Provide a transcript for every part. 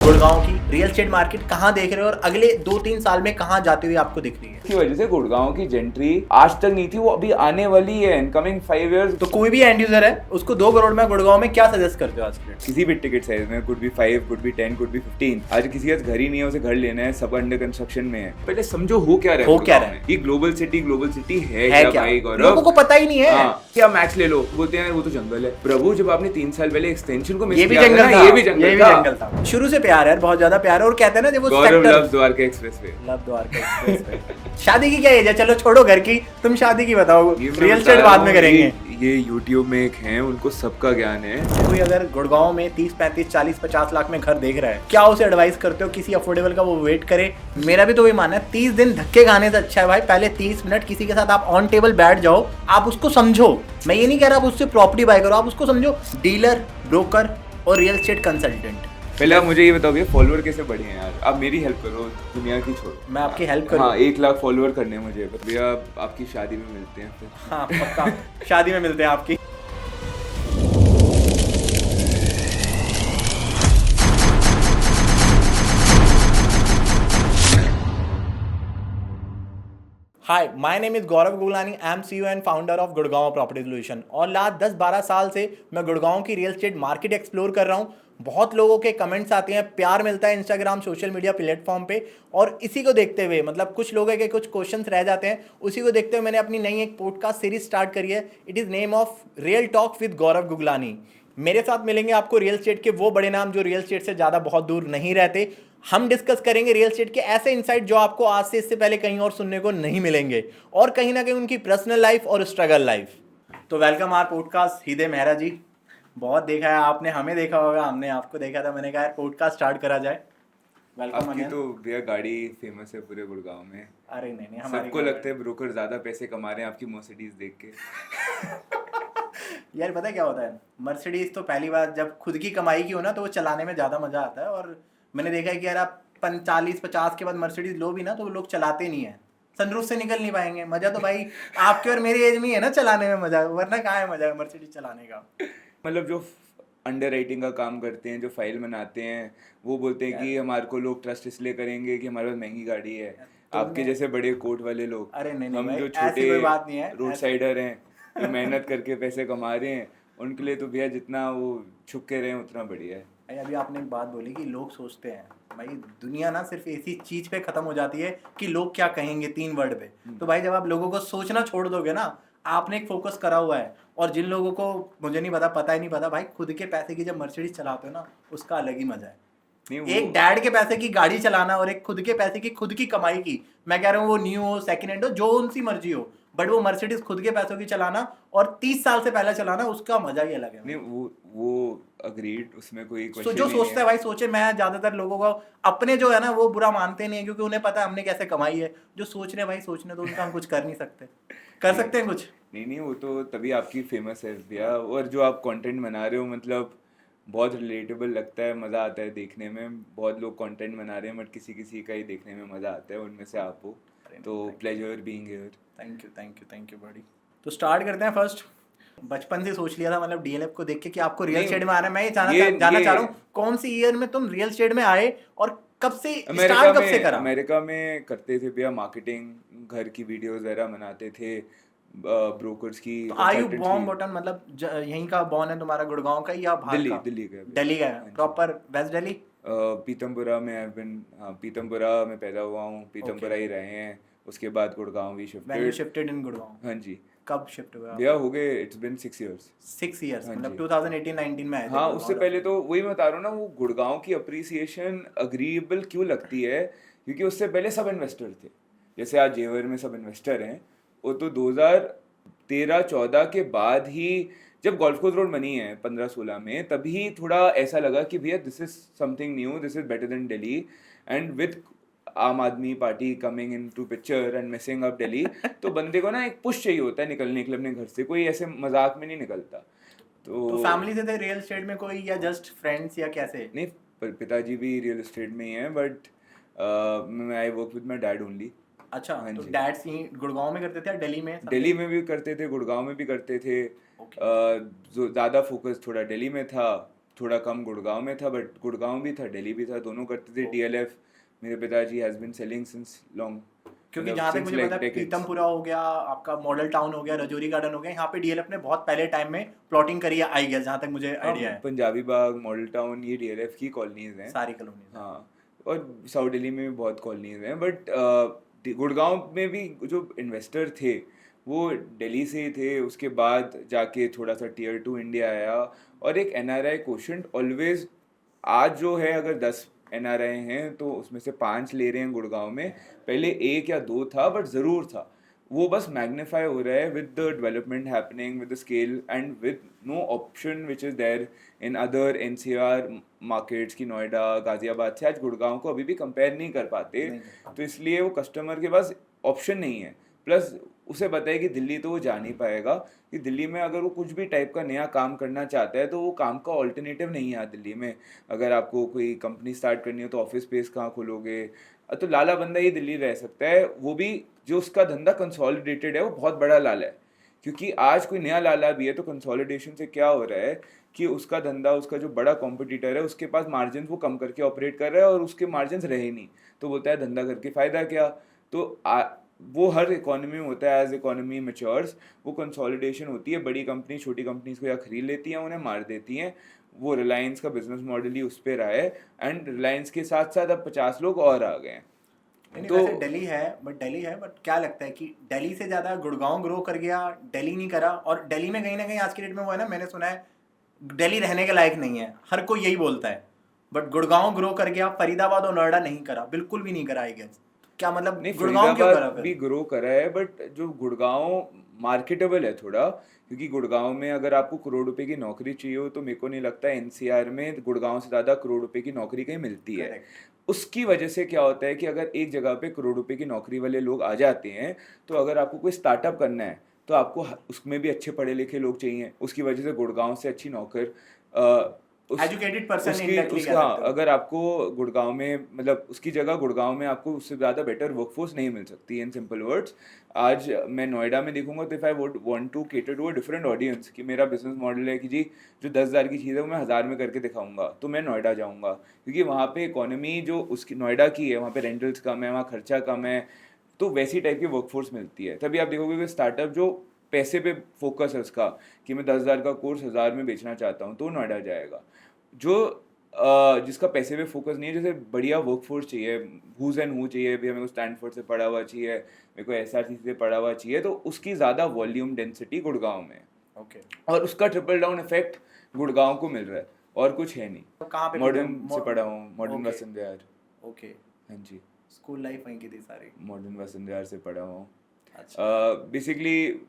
गुड़गांव की real estate market कहाँ देख रहे हो और अगले 2-3 साल में कहाँ जाते हुए आपको दिख रही है? की वजह से गुड़गांव की जेंट्री आज तक नहीं थी, वो अभी आने वाली है इन कमिंग 5 years। तो कोई भी एंड यूजर है उसको 2 करोड़ में गुड़गांव में क्या सजेस्ट करते हो आज के? किसी भी टिकट साइज में, could be 5, could be 10, could be 15। आज किसी के पास घर ही नहीं है, उसे घर लेना है, सब अंडर कंस्ट्रक्शन में है। पहले समझो हो क्या रहा है, हो क्या रहा है ये ग्लोबल सिटी है क्या भाई गौरव? लोगों को पता ही नहीं है। हाँ, क्या मैक्स ले लो, बोलते हैं वो तो जंगल है। प्रभु जब आपने 3 साल पहले एक्सटेंशन को मिस ये भी किया था जंगल ना, था, ये भी जंगल था। शुरू से प्यार है, बहुत ज्यादा प्यार है। और कहते हैं ना जब वो Gaurav sector loves Dwarka expressway. Love Dwarka express शादी की क्या एज है? चलो छोड़ो घर की, तुम शादी की बताओ, ये मैं रियल बता एस्टेट रहा बाद में हूँ, करेंगे। ये YouTube में एक हैं, उनको सबका ज्ञान है। कोई अगर गुड़गांव में 30, 35, 40, 50 लाख में घर देख रहा है, क्या उसे एडवाइस करते हो किसी अफोर्डेबल का वो वेट करे? मेरा भी तो वही मानना है, 30 दिन धक्के खाने से अच्छा है भाई पहले 30 मिनट किसी के साथ आप ऑन टेबल बैठ जाओ, आप उसको समझो। मैं ये नहीं कह रहा आप उससे प्रॉपर्टी बाय करो, आप उसको समझो, डीलर, ब्रोकर और रियल एस्टेट कंसल्टेंट। पहले आप मुझे ये बताओ भैया, फॉलोअर कैसे बढ़े हैं यार? आप मेरी हेल्प करो, दुनिया की छोड़ो। मैं आपकी हेल्प करूँ? हाँ, 1 लाख फॉलोअर करने हैं मुझे भैया। आपकी शादी में मिलते हैं फिर। हाँ पक्का, शादी में मिलते हैं आपकी। Hi, my name is Gaurav Guglani. I am CEO and founder of Gurgaon property solution. और लास्ट 10-12 साल से मैं गुड़गांव की रियल एस्टेट मार्केट एक्सप्लोर कर रहा हूँ। बहुत लोगों के कमेंट्स आते हैं, प्यार मिलता है इंस्टाग्राम सोशल मीडिया प्लेटफॉर्म पे। और इसी को देखते हुए, मतलब कुछ लोगों के कुछ क्वेश्चंस रह जाते हैं, उसी को देखते हुए मैंने अपनी नई एक पॉडकास्ट सीरीज स्टार्ट करी है। It is name of real talk with Gaurav Guglani. मेरे साथ मिलेंगे आपको रियल एस्टेट के वो बड़े नाम जो रियल एस्टेट से ज़्यादा बहुत दूर नहीं रहते। हम डिस्कस करेंगे रियल एस्टेट के ऐसे इनसाइट जो आपको आज से इससे पहले कहीं और सुनने को नहीं मिलेंगे, और कहीं ना कहीं उनकी पर्सनल लाइफ और स्ट्रगल लाइफ। तो वेलकम आर पॉडकास्ट हिदे मेहरा जी। बहुत देखा है आपने, हमें देखा होगा, हमने आपको देखा था। मैंने कहा यार पॉडकास्ट स्टार्ट करा जाए। वेलकम। आपकी तो भैया गाड़ी फेमस है पूरे गुड़गांव में। अरे नहीं, हमारी सबको लगता है ब्रोकर ज्यादा पैसे कमा रहे हैं आपकी मर्सिडीज देख के। यार पता है क्या होता है, मर्सिडीज तो पहली बार जब खुद की कमाई की हो ना तो वो चलाने में ज़्यादा मज़ा आता है। और मैंने देखा है कि यार आप 40-50 के बाद मर्सिडीज लो भी ना तो वो लोग चलाते नहीं है, सनरूफ से निकल नहीं पाएंगे। मज़ा तो भाई आपके और मेरी एज में ही है ना चलाने में मज़ा, वरना कहाँ है मज़ा मर्सिडीज चलाने का। मतलब जो अंडर राइटिंग का काम करते हैं, जो फाइल बनाते हैं, वो बोलते हैं कि हमारे को लोग ट्रस्ट इसलिए करेंगे कि हमारे पास महंगी गाड़ी है। आपके जैसे बड़े कोर्ट वाले लोग, अरे नहीं हम भाई, जो ऐसी कोई बात नहीं है। छोटे रोड साइडर हैं, जो मेहनत करके पैसे कमा रहे हैं, उनके लिए तो भैया जितना वो छुप के रहे उतना बढ़िया है। भाई अभी आपने एक बात बोली कि लोग सोचते हैं, भाई दुनिया ना सिर्फ इसी चीज पे खत्म हो जाती है कि लोग क्या कहेंगे, 3 वर्ड पे। तो भाई जब आप लोगों को सोचना छोड़ दोगे ना, आपने एक फोकस करा हुआ है। और जिन लोगों को मुझे नहीं पता ही नहीं पता, भाई खुद के पैसे की जब मर्सिडीज चलाते हो ना, उसका अलग ही मजा है। एक डैड के पैसे की गाड़ी चलाना और एक खुद के पैसे की, खुद की कमाई की, मैं कह रहा हूँ वो न्यू हो सेकंड हैंड हो जो उनसी मर्जी हो, बट वो मर्सिडीज खुद के पैसों की चलाना और 30 साल से पहले चलाना, उसका मजा ही अलग है। नहीं वो अग्रीड, उसमें कोई क्वेश्चन जो नहीं सोचता है भाई सोचे। मैं ज्यादातर लोगों को अपने जो है ना वो बुरा मानते नहीं है, क्योंकि उन्हें पता है हमने कैसे कमाई है। जो सोच रहे हैं भाई सोचने तो उनका हम कुछ कर नहीं सकते। कर सकते हैं कुछ नहीं, वो तो तभी आपकी फेमस है भैया। और जो आप कंटेंट बना रहे हो, मतलब बहुत रिलेटेबल लगता है, मज़ा आता है देखने में। बहुत लोग कंटेंट बना रहे हैं बट किसी का ही देखने में मज़ा आता है, उनमें से आप हो। तो pleasure being here. Thank you बड़ी। तो स्टार्ट करते हैं। फर्स्ट, बचपन से सोच लिया था, मतलब डीएलएफ को देख के कि आपको रियल एस्टेट में आना है। मैं ये जानना चाह रहा हूँ कौन सी ईयर में तुम रियल एस्टेट में आए और कब से स्टार्ट कब से करा? अमेरिका में करते थे भैया मार्केटिंग, घर की वीडियोस वगैरह बनाते थे, ब्रोकर्स की। तो आर यू बॉर्न बॉटन, मतलब यहीं का बॉर्न है तुम्हारा, गुड़गांव का या बाहर का? दिल्ली का प्रॉपर वेस्ट दिल्ली। पीतमपुरा में पीतमपुरा में पैदा हुआ हूँ, पीतमपुरा ही रहे हैं। उसके बाद गुड़गांव भी शिफ्टेड इन गुड़गांव। हाँ जी। कब शिफ्ट हुआ? भैया हो गए, इट्स बीन 6 years। 6 years, मतलब 2018-19 में आए थे। हाँ, उससे पहले तो वही मैं बता रहा हूँ ना, वो गुड़गांव की अप्रिसिएशन अग्रीएबल क्यों लगती है, क्योंकि उससे पहले सब इन्वेस्टर थे। जैसे आज जेवर में सब इन्वेस्टर हैं, वो तो 2013-14 के बाद ही, जब गोल्फ कोर्स रोड बनी है 15-16 में, तभी थोड़ा ऐसा लगा कि भैया this is something new, this is better than Delhi. And with Aam Aadmi Party coming in to picture and missing up Delhi, तो बंदे को ना एक पुश चाहिए होता है निकलने के लिए अपने घर से। कोई ऐसे मजाक में नहीं निकलता। तो फैमिली से थे रियल एस्टेट में कोई, या जस्ट फ्रेंड्स, या कैसे? नहीं, पिताजी भी रियल एस्टेट में ही हैं, but I work with my dad only. अच्छा, तो डैड गुड़गांव में करते थे या दिल्ली में? दिल्ली में भी करते थे, गुड़गांव में भी करते थे। जो ज़्यादा फोकस थोड़ा दिल्ली में था, थोड़ा कम गुड़गांव में था, बट गुड़गांव भी था, दिल्ली भी था, दोनों करते थे डीएलएफ। मेरे पिताजी has been selling since long, क्योंकि मतलब जहाँ तक सिंस मुझे लाइक पता है डेकेड्स। पीतमपुरा हो गया, आपका मॉडल टाउन हो गया, रजौरी गार्डन हो गया, यहाँ पे डीएलएफ ने बहुत पहले टाइम में प्लॉटिंग करी है आई गेस, जहाँ तक मुझे हाँ, आइडिया है। पंजाबी बाग, मॉडल टाउन, ये डीएलएफ की कॉलोनीज हैं। सारी कॉलोनीज हैं। हाँ, और साउथ दिल्ली में भी बहुत कॉलोनीज हैं, बट गुड़गांव में भी जो इन्वेस्टर थे वो दिल्ली से ही थे। उसके बाद जाके थोड़ा सा टीयर 2 इंडिया आया, और एक एनआरआई क्वोशंट ऑलवेज, आज जो है अगर 10 एनआरआई हैं तो उसमें से 5 ले रहे हैं गुड़गांव में, पहले 1 या 2 था, बट ज़रूर था। वो बस मैग्नीफाई हो रहा है with the development happening, with the scale, and with no option which is there in other NCR markets की, नोएडा, गाजियाबाद से आज गुड़गांव को अभी भी कंपेयर नहीं कर पाते। नहीं कर पाते। तो इसलिए वो कस्टमर के पास ऑप्शन नहीं है। प्लस उसे बताए कि दिल्ली तो वो जा नहीं पाएगा, कि दिल्ली में अगर वो कुछ भी टाइप का नया काम करना चाहता है तो वो काम का ऑल्टरनेटिव नहीं है दिल्ली में। अगर आपको कोई कंपनी स्टार्ट करनी हो तो ऑफिस स्पेस कहाँ खोलोगे? तो लाला बंदा ही दिल्ली रह सकता है, वो भी जो उसका धंधा कंसोलिडेटेड है, वो बहुत बड़ा लाला है। क्योंकि आज कोई नया लाला भी है तो कंसोलिडेशन से क्या हो रहा है कि उसका धंधा, उसका जो बड़ा कॉम्पिटिटर है उसके पास मार्जिन वो कम करके ऑपरेट कर रहा है, और उसके मार्जिन रहे नहीं, तो बोलता है धंधा करके फ़ायदा क्या। तो वो हर इकोनॉमी में होता है, एज इकोनॉमी मैच्योर्स वो कंसोलिडेशन होती है, बड़ी कंपनी छोटी कंपनीज को या खरीद लेती हैं, उन्हें मार देती हैं। वो रिलायंस का बिजनेस मॉडल ही उस पर रहा है, एंड रिलायंस के साथ साथ अब 50 लोग और आ गए हैं। नहीं तो वैसे दिल्ली है बट क्या लगता है कि दिल्ली से ज़्यादा गुड़गांव ग्रो कर गया, दिल्ली नहीं करा? और दिल्ली में कहीं ना कहीं आज की डेट में वो है ना, मैंने सुना है दिल्ली रहने के लायक नहीं है, हर कोई यही बोलता है, बट गुड़गांव ग्रो कर गया, फरीदाबाद और नोएडा नहीं करा, बिल्कुल भी नहीं करा आई गेस। क्या मतलब नहीं, गुड़गांव क्यों करा फरीदाबाद भी फिर? ग्रो करा है, बट जो गुड़गांव मार्केटेबल है थोड़ा, क्योंकि गुड़गांव में अगर आपको करोड़ रुपए की नौकरी चाहिए हो तो मेरे को नहीं लगता एनसीआर में गुड़गांव से ज़्यादा करोड़ रुपए की नौकरी कहीं मिलती है। करेक्ट। उसकी वजह से क्या होता है कि अगर एक जगह पे करोड़ रुपए की नौकरी वाले लोग आ जाते हैं, तो अगर आपको कोई स्टार्टअप करना है तो आपको उसमें भी अच्छे पढ़े लिखे लोग चाहिए। उसकी वजह से गुड़गांव से अच्छी नौकर एजुकेटेड पर्सन उसकी इंडायरेक्टली कह हाँ, सकते हो। अगर आपको गुड़गांव में, मतलब उसकी जगह गुड़गांव में आपको उससे ज़्यादा बेटर वर्कफोर्स नहीं मिल सकती, इन सिंपल वर्ड्स। आज मैं नोएडा में देखूंगा तो if I would want to cater to a different audience, कि मेरा बिजनेस मॉडल है कि जी जो 10,000 की चीज़ है वो मैं 1,000 में करके दिखाऊंगा, तो मैं नोएडा जाऊंगा, क्योंकि वहाँ पे इकोनॉमी जो उसकी नोएडा की है, वहाँ पे रेंटल्स कम है, वहाँ खर्चा कम है, तो वैसी टाइप की वर्कफोर्स मिलती है। तभी आप देखोगे कि स्टार्टअप जो पैसे पे फोकस है उसका, कि मैं 10,000 का कोर्स 1,000 में बेचना चाहता हूँ, तो नोएडा जाएगा। जो जिसका पैसे पे फोकस नहीं है, जैसे बढ़िया वर्कफोर्स चाहिए, हुज एंड हु चाहिए, भी मेरे को स्टैनफोर्ड से पढ़ा हुआ चाहिए, मेरे को एसआरसीसी से पढ़ा हुआ चाहिए, तो उसकी ज़्यादा वॉल्यूम डेंसिटी गुड़गांव में है। ओके। और उसका ट्रिपल डाउन इफेक्ट गुड़गांव को मिल रहा है, और कुछ है नहीं। तो कहाँ पे मॉडर्न से पढ़ा हूँ, modern okay. Vasant Vihar. Okay. हाँ जी, स्कूल लाइफ वहीं की थी सारी। मॉडर्न वसंत विहार से पढ़ा हूँ। अच्छा। बेसिकली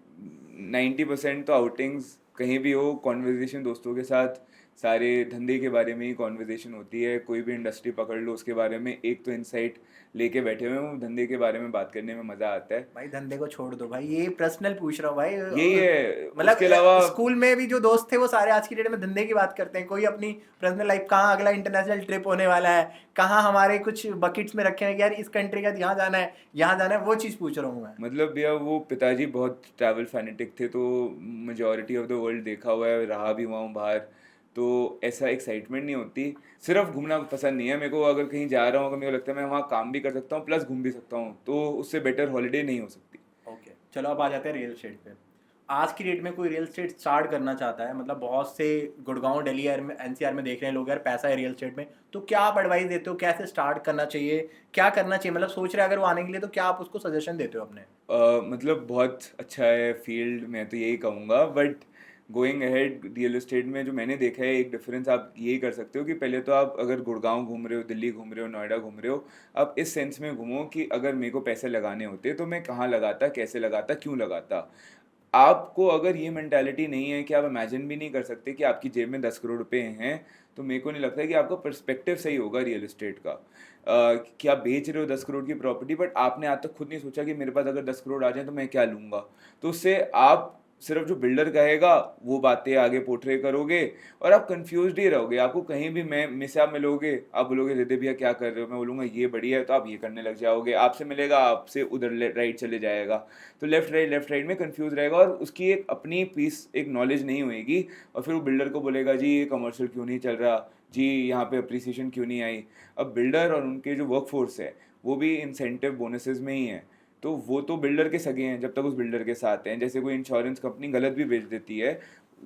90% तो आउटिंग्स कहीं भी हो, कॉन्वर्जेशन दोस्तों के साथ सारे धंधे के बारे में ही कॉन्वर्जेशन होती है। कोई भी इंडस्ट्री पकड़ लो, उसके बारे में एक तो इंसाइट लेके बैठे हुए हैं, धंधे के बारे में बात करने में मज़ा आता है। भाई धंधे को छोड़ दो भाई, ये पर्सनल पूछ रहा हूँ भाई। यही है, मतलब उसके अलावा स्कूल में भी जो दोस्त थे वो सारे आज की डेट में धंधे की बात करते हैं, कोई अपनी पर्सनल लाइफ, कहाँ अगला इंटरनेशनल ट्रिप होने वाला है, कहाँ हमारे कुछ बकेट्स में रखे हैं कि यार इस कंट्री का यहाँ जाना है, यहाँ जाना है, वो चीज़ पूछ रहा हूँ मैं। मतलब भैया वो पिताजी बहुत ट्रैवल फैनेटिक थे, तो मेजॉरिटी ऑफ द वर्ल्ड देखा हुआ है, रहा भी हुआ हूँ बाहर, तो ऐसा एक्साइटमेंट नहीं होती। सिर्फ घूमना पसंद नहीं है मेरे को, अगर कहीं जा रहा हूँ, अगर मेरे को लगता है मैं वहाँ काम भी कर सकता हूँ प्लस घूम भी सकता हूँ, तो उससे बेटर हॉलीडे नहीं हो सकती। ओके, चलो अब आ जाते हैं रियल एस्टेट पे। आज की डेट में कोई रियल एस्टेट स्टार्ट करना चाहता है, मतलब बहुत से गुड़गांव दिल्ली में एनसीआर में देख रहे हैं लोग, यार पैसा है रियल एस्टेट में, तो क्या आप एडवाइस देते हो, कैसे स्टार्ट करना चाहिए, क्या करना चाहिए? मतलब सोच रहे हैं अगर वो आने के लिए, तो क्या आप उसको सजेशन देते हो अपने? मतलब बहुत अच्छा है फील्ड, मैं तो यही कहूँगा, but going ahead real estate में जो मैंने देखा है, एक डिफरेंस आप यही कर सकते हो कि पहले तो आप अगर गुड़गांव घूम रहे हो, दिल्ली घूम रहे हो, नोएडा घूम रहे हो, आप इस सेंस में घूमो कि अगर मेरे को पैसे लगाने होते तो मैं कहाँ लगाता, कैसे लगाता, क्यों लगाता। आपको अगर ये मेंटालिटी नहीं है कि आप इमेजिन भी नहीं कर सकते कि आपकी जेब में 10 करोड़ रुपए हैं, तो मेरे को नहीं लगता कि आपका पर्सपेक्टिव सही होगा रियल एस्टेट का। कि आप बेच रहे हो 10 करोड़ की प्रॉपर्टी, बट आपने आज तक खुद नहीं सोचा कि मेरे पास अगर 10 करोड़ आ जाए तो मैं क्या लूँगा। तो उससे आप सिर्फ जो बिल्डर कहेगा वो बातें आगे पोर्ट्रे करोगे और आप कंफ्यूज्ड ही रहोगे। आपको कहीं भी मैं से आप मिलोगे, आप बोलोगे दीदी भैया क्या कर रहे हो, मैं बोलूँगा ये बढ़िया है, तो आप ये करने लग जाओगे। आपसे मिलेगा, आपसे उधर राइट चले जाएगा, तो लेफ्ट राइट में कंफ्यूज रहेगा और उसकी एक अपनी पीस एक नॉलेज नहीं होएगी। और फिर वो बिल्डर को बोलेगा जी ये कमर्शियल क्यों नहीं चल रहा, जी यहाँ पे अप्रिसिएशन क्यों नहीं आई। अब बिल्डर और उनके जो वर्कफोर्स है वो भी इंसेंटिव बोनसेस में ही है, तो वो तो बिल्डर के सगे हैं जब तक उस बिल्डर के साथ हैं। जैसे कोई इंश्योरेंस कंपनी गलत भी बेच देती है,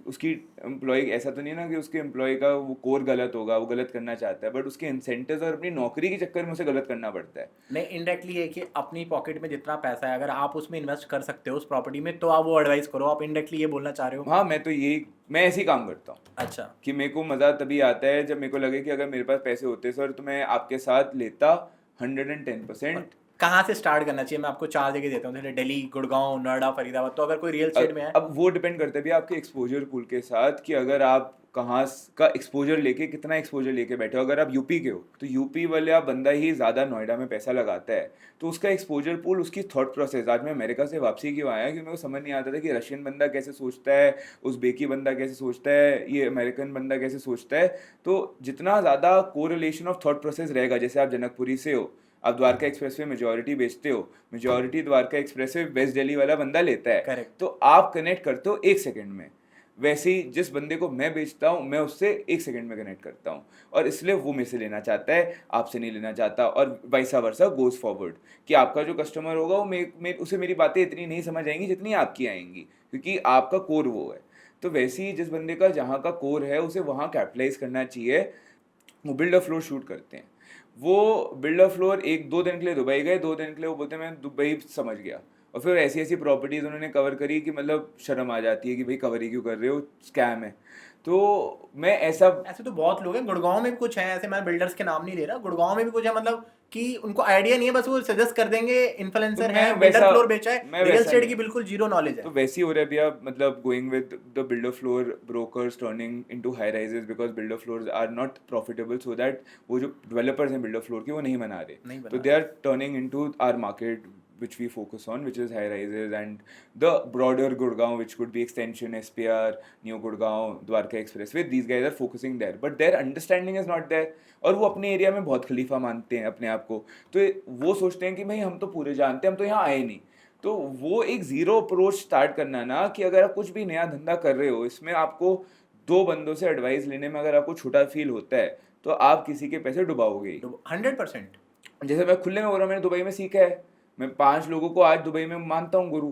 उसकी एम्प्लॉय, ऐसा तो नहीं है ना कि उसके एम्प्लॉय का वो कोर गलत होगा, वो गलत करना चाहता है, बट उसके इंसेंटिव्स और अपनी नौकरी के चक्कर में उसे गलत करना पड़ता है। नहीं, इनडायरेक्टली ये कि अपनी पॉकेट में जितना पैसा है अगर आप उसमें इन्वेस्ट कर सकते हो उस प्रॉपर्टी में, तो आप वो एडवाइस करो। आप इनडायरेक्टली ये बोलना चाह रहे हो? हाँ, मैं ऐसे ही काम करता हूँ अच्छा। कि मेरे को मज़ा तभी आता है जब मेरे को लगे कि अगर मेरे पास पैसे होते सर तो मैं आपके साथ लेता 110%। कहाँ से स्टार्ट करना चाहिए? मैं आपको 4 जगह देता हूँ, जैसे दिल्ली, गुड़गांव, नोएडा, फरीदाबाद। तो अगर कोई रियल एस्टेट में है, अब वो डिपेंड करता है भी आपके एक्सपोजर पूल के साथ कि अगर आप कहाँ का एक्सपोजर लेके, कितना एक्सपोजर लेके बैठे हो। अगर आप यूपी के हो तो यूपी वाले आप बंदा ही ज़्यादा नोएडा में पैसा लगाता है, तो उसका एक्सपोजर पूल, उसकी थॉट प्रोसेस। आज मैं अमेरिका से वापसी क्यों आया, क्योंकि मेरे को समझ नहीं आता था कि रशियन बंदा कैसे सोचता है, उज़्बेकी बंदा कैसे सोचता है, ये अमेरिकन बंदा कैसे सोचता है। तो जितना ज़्यादा कोरिलेशन ऑफ थॉट प्रोसेस रहेगा, जैसे आप जनकपुरी से हो, आप द्वारका एक्सप्रेस वे मेजोरिटी बेचते हो, majority Dwarka expressway west Delhi वाला बंदा लेता है, करेक्ट। तो आप कनेक्ट करते हो 1 सेकंड में। वैसे ही जिस बंदे को मैं बेचता हूँ मैं उससे 1 सेकंड में कनेक्ट करता हूँ, और इसलिए वो मेरे से लेना चाहता है, आपसे नहीं लेना चाहता, और वाइसा वर्सा गोज फॉरवर्ड कि आपका जो कस्टमर होगा वो उसे मेरी बातें इतनी नहीं समझ आएंगी जितनी आपकी आएंगी, क्योंकि आपका कोर वो है। तो वैसे ही जिस बंदे का जहाँ का कोर है उसे वहाँ कैपिटलाइज करना चाहिए। वो बिल्ड अ फ्लोर शूट करते हैं, वो बिल्ड अ फ्लोर 1-2 दिन के लिए दुबई गए, 2 दिन के लिए वो बोलते हैं मैं दुबई समझ गया, और फिर ऐसी ऐसी प्रॉपर्टीज़ उन्होंने कवर करी कि मतलब शर्म आ जाती है कि भाई कवर ही क्यों कर रहे हो, स्कैम है। तो मैं ऐसा ऐसे तो बहुत लोग हैं, गुड़गांव में भी कुछ हैं ऐसे। मैं बिल्डर्स के नाम नहीं ले रहा, गुड़गांव में भी कुछ है, मतलब कि उनको आइडिया नहीं है, बस वो सजेस्ट कर देंगे, तो इन्फ्लुएंसर मैं है, बिल्डर वैसा फ्लोर बेचा है, मैं रियल वैसा एस्टेट नहीं की हूँ। बिल्कुल जीरो नॉलेज है। तो वैसे ही हो रहा है भैया, मतलब going with the builder floor brokers turning into high rises because builder floors are not profitable, so that वो जो डेवलपर्स हैं बिल्डर फ्लोर के वो नहीं बना रहे, नहीं तो बना they are turning into our market which we focus on, which is high rises and the broader Gurgaon, which could be extension, SPR, New Gurgaon, Dwarka Expressway. These guys are focusing there, but their understanding is not there. और वो अपने area में बहुत खलीफा मानते हैं अपने आप को, तो वो सोचते हैं कि भाई हम तो पूरे जानते हैं, हम तो यहाँ आए नहीं। तो वो एक जीरो अप्रोच स्टार्ट करना ना, कि अगर आप कुछ भी नया धंधा कर रहे हो, इसमें आपको 2 बंदों से एडवाइस लेने में अगर आपको छोटा फील होता है तो आप किसी के पैसे डुबाओगे ही। 100%। जैसे मैं खुले में बोल रहा हूँ, मैंने दुबई में सीखा है, मैं 5 लोगों को आज दुबई में मानता हूँ गुरु।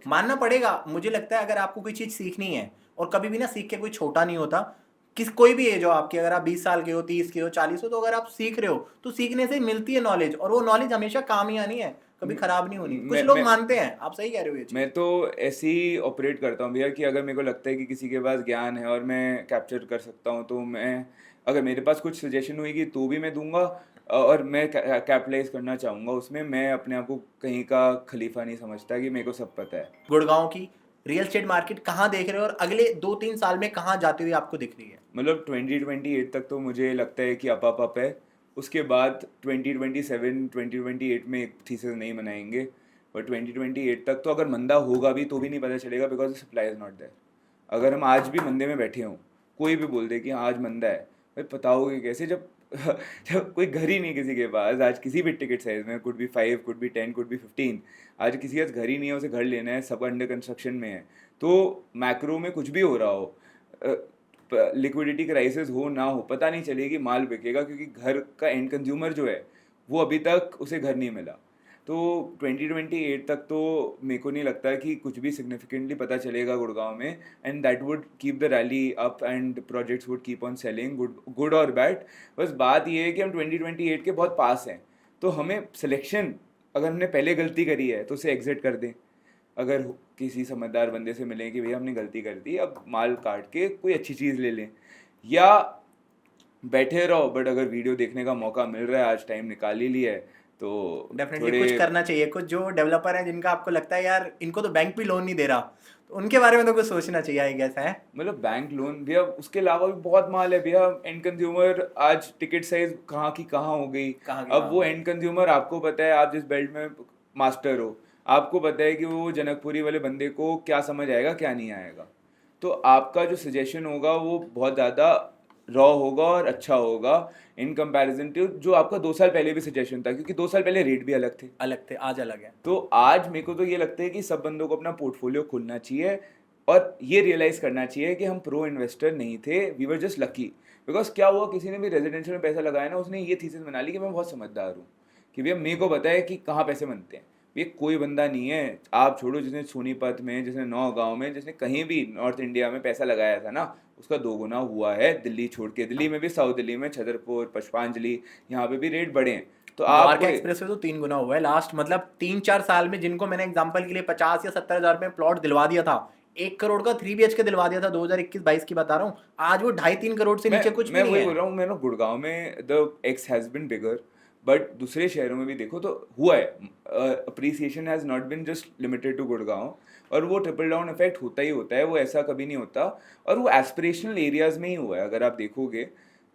मानना पड़ेगा, मुझे लगता है अगर आपको कोई चीज़ सीखनी है, और कभी भी ना सीख के कोई छोटा नहीं होता। कोई भी एज हो आपकी, अगर आप 20 साल के हो, 30 के हो, 40 हो, तो अगर आप सीख रहे हो तो सीखने से मिलती है नॉलेज, और वो नॉलेज हमेशा काम ही आनी है, कभी खराब नहीं होनी। कुछ लोग मानते हैं, आप सही कह रहे हो ये चीज़। मैं तो ऐसे ही ऑपरेट करता हूँ भैया कि अगर मेरे को लगता है कि किसी के पास ज्ञान है और मैं कैप्चर कर सकता हूँ, तो मैं, अगर मेरे पास कुछ सजेशन होगी तो भी मैं दूंगा, और मैं कैपिटलाइज करना चाहूँगा उसमें। मैं अपने आप को कहीं का खलीफा नहीं समझता कि मेरे को सब पता है। गुड़गांव की रियल एस्टेट मार्केट कहाँ देख रहे हो, और अगले 2-3 साल में कहाँ जाती हुई आपको दिख रही है? मतलब 2028 तक तो मुझे लगता है कि अप है। उसके बाद 2027 2028 में एक थीसिस नहीं बनाएंगे, बट 2028 तक तो अगर मंदा होगा भी तो भी नहीं पता चलेगा, because supply is not there. अगर हम आज भी मंदे में बैठे हों, कोई भी बोल दे कि हाँ आज मंदा है, भाई पता होगा कैसे जब जब कोई घर ही नहीं किसी के पास। आज किसी भी टिकट साइज में, could be 5, could be 10, could be 15, आज किसी के पास घर ही नहीं है, उसे घर लेना है, सब अंडर कंस्ट्रक्शन में है। तो मैक्रो में कुछ भी हो रहा हो, लिक्विडिटी क्राइसिस हो ना हो, पता नहीं चलेगी, माल बिकेगा, क्योंकि घर का एंड कंज्यूमर जो है वो अभी तक उसे घर नहीं मिला। तो 2028 तक तो मेरे को नहीं लगता कि कुछ भी सिग्निफिकेंटली पता चलेगा गुड़गांव में, and that would keep the rally up and projects would keep on selling, good और बैड। बस बात ये है कि हम 2028 के बहुत पास हैं, तो हमें सिलेक्शन, अगर हमने पहले गलती करी है तो उसे एग्जिट कर दें। अगर किसी समझदार बंदे से मिलें कि भैया हमने गलती कर दी, अब माल काट के कोई अच्छी चीज़ ले लें, या बैठे रहो, बट अगर वीडियो देखने का मौका मिल रहा है, आज टाइम निकाल ही लिया है, तो डेफिनेटली कुछ करना चाहिए। कुछ जो डेवलपर हैं जिनका आपको लगता है यार इनको तो बैंक भी लोन नहीं दे रहा, तो उनके बारे में तो कुछ सोचना चाहिए, आई गेस है। मतलब बैंक लोन भैया, उसके अलावा भी बहुत माल है भैया। एंड कंज्यूमर आज टिकट साइज कहाँ की कहाँ हो गई। अब वो एंड कंज्यूमर, आपको पता है, आप जिस बेल्ट में मास्टर हो, आपको पता है कि वो जनकपुरी वाले बंदे को क्या समझ आएगा क्या नहीं आएगा, तो आपका जो सजेशन होगा वो बहुत ज़्यादा रॉ होगा और अच्छा होगा इन कंपैरिजन टू जो आपका 2 साल पहले भी सजेशन था, क्योंकि 2 साल पहले रेट भी अलग थे। अलग थे, आज अलग है। तो आज मेरे को तो ये लगता है कि सब बंदों को अपना पोर्टफोलियो खोलना चाहिए और ये रियलाइज़ करना चाहिए कि हम प्रो इन्वेस्टर नहीं थे, we were just lucky. Because क्या हुआ, किसी ने भी रेजिडेंशियल में पैसा लगाया ना, उसने ये थीसिस बना ली कि मैं बहुत समझदार हूँ, कि भैया मेरे को पता है कि कहाँ पैसे बनते हैं। ये कोई बंदा नहीं है, आप छोड़ो, जिसने सोनीपत में, जिसने नौगांव में, जिसने कहीं भी नॉर्थ इंडिया में पैसा लगाया था ना, उसका 2 गुना हुआ है दिल्ली छोड़ के। दिल्ली में भी, साउथ दिल्ली में छतरपुर, पुष्पांजलि, यहाँ पे भी रेट बढ़े हैं। तो आप द्वारका एक्सप्रेस वे तो 3 गुना हुआ है लास्ट, मतलब 3-4 साल में। जिनको मैंने एग्जांपल के लिए 50 या 70 हज़ार में प्लॉट दिलवा दिया था, 1 करोड़ का 3 BHK दिलवा दिया था, 2021-22 की बता रहा हूँ, आज वो 2.5-3 करोड़ से नीचे कुछ भी मैं नहीं वही है। बोल रहा हूँ, मैं ना गुड़गांव में the X has been bigger, but दूसरे शहरों में भी देखो तो हुआ है, appreciation has not been just limited to Gurgaon, और वो ट्रिपल डाउन इफेक्ट होता ही होता है, वो ऐसा कभी नहीं होता, और वो एस्पिरेशनल एरियाज में ही हुआ है। अगर आप देखोगे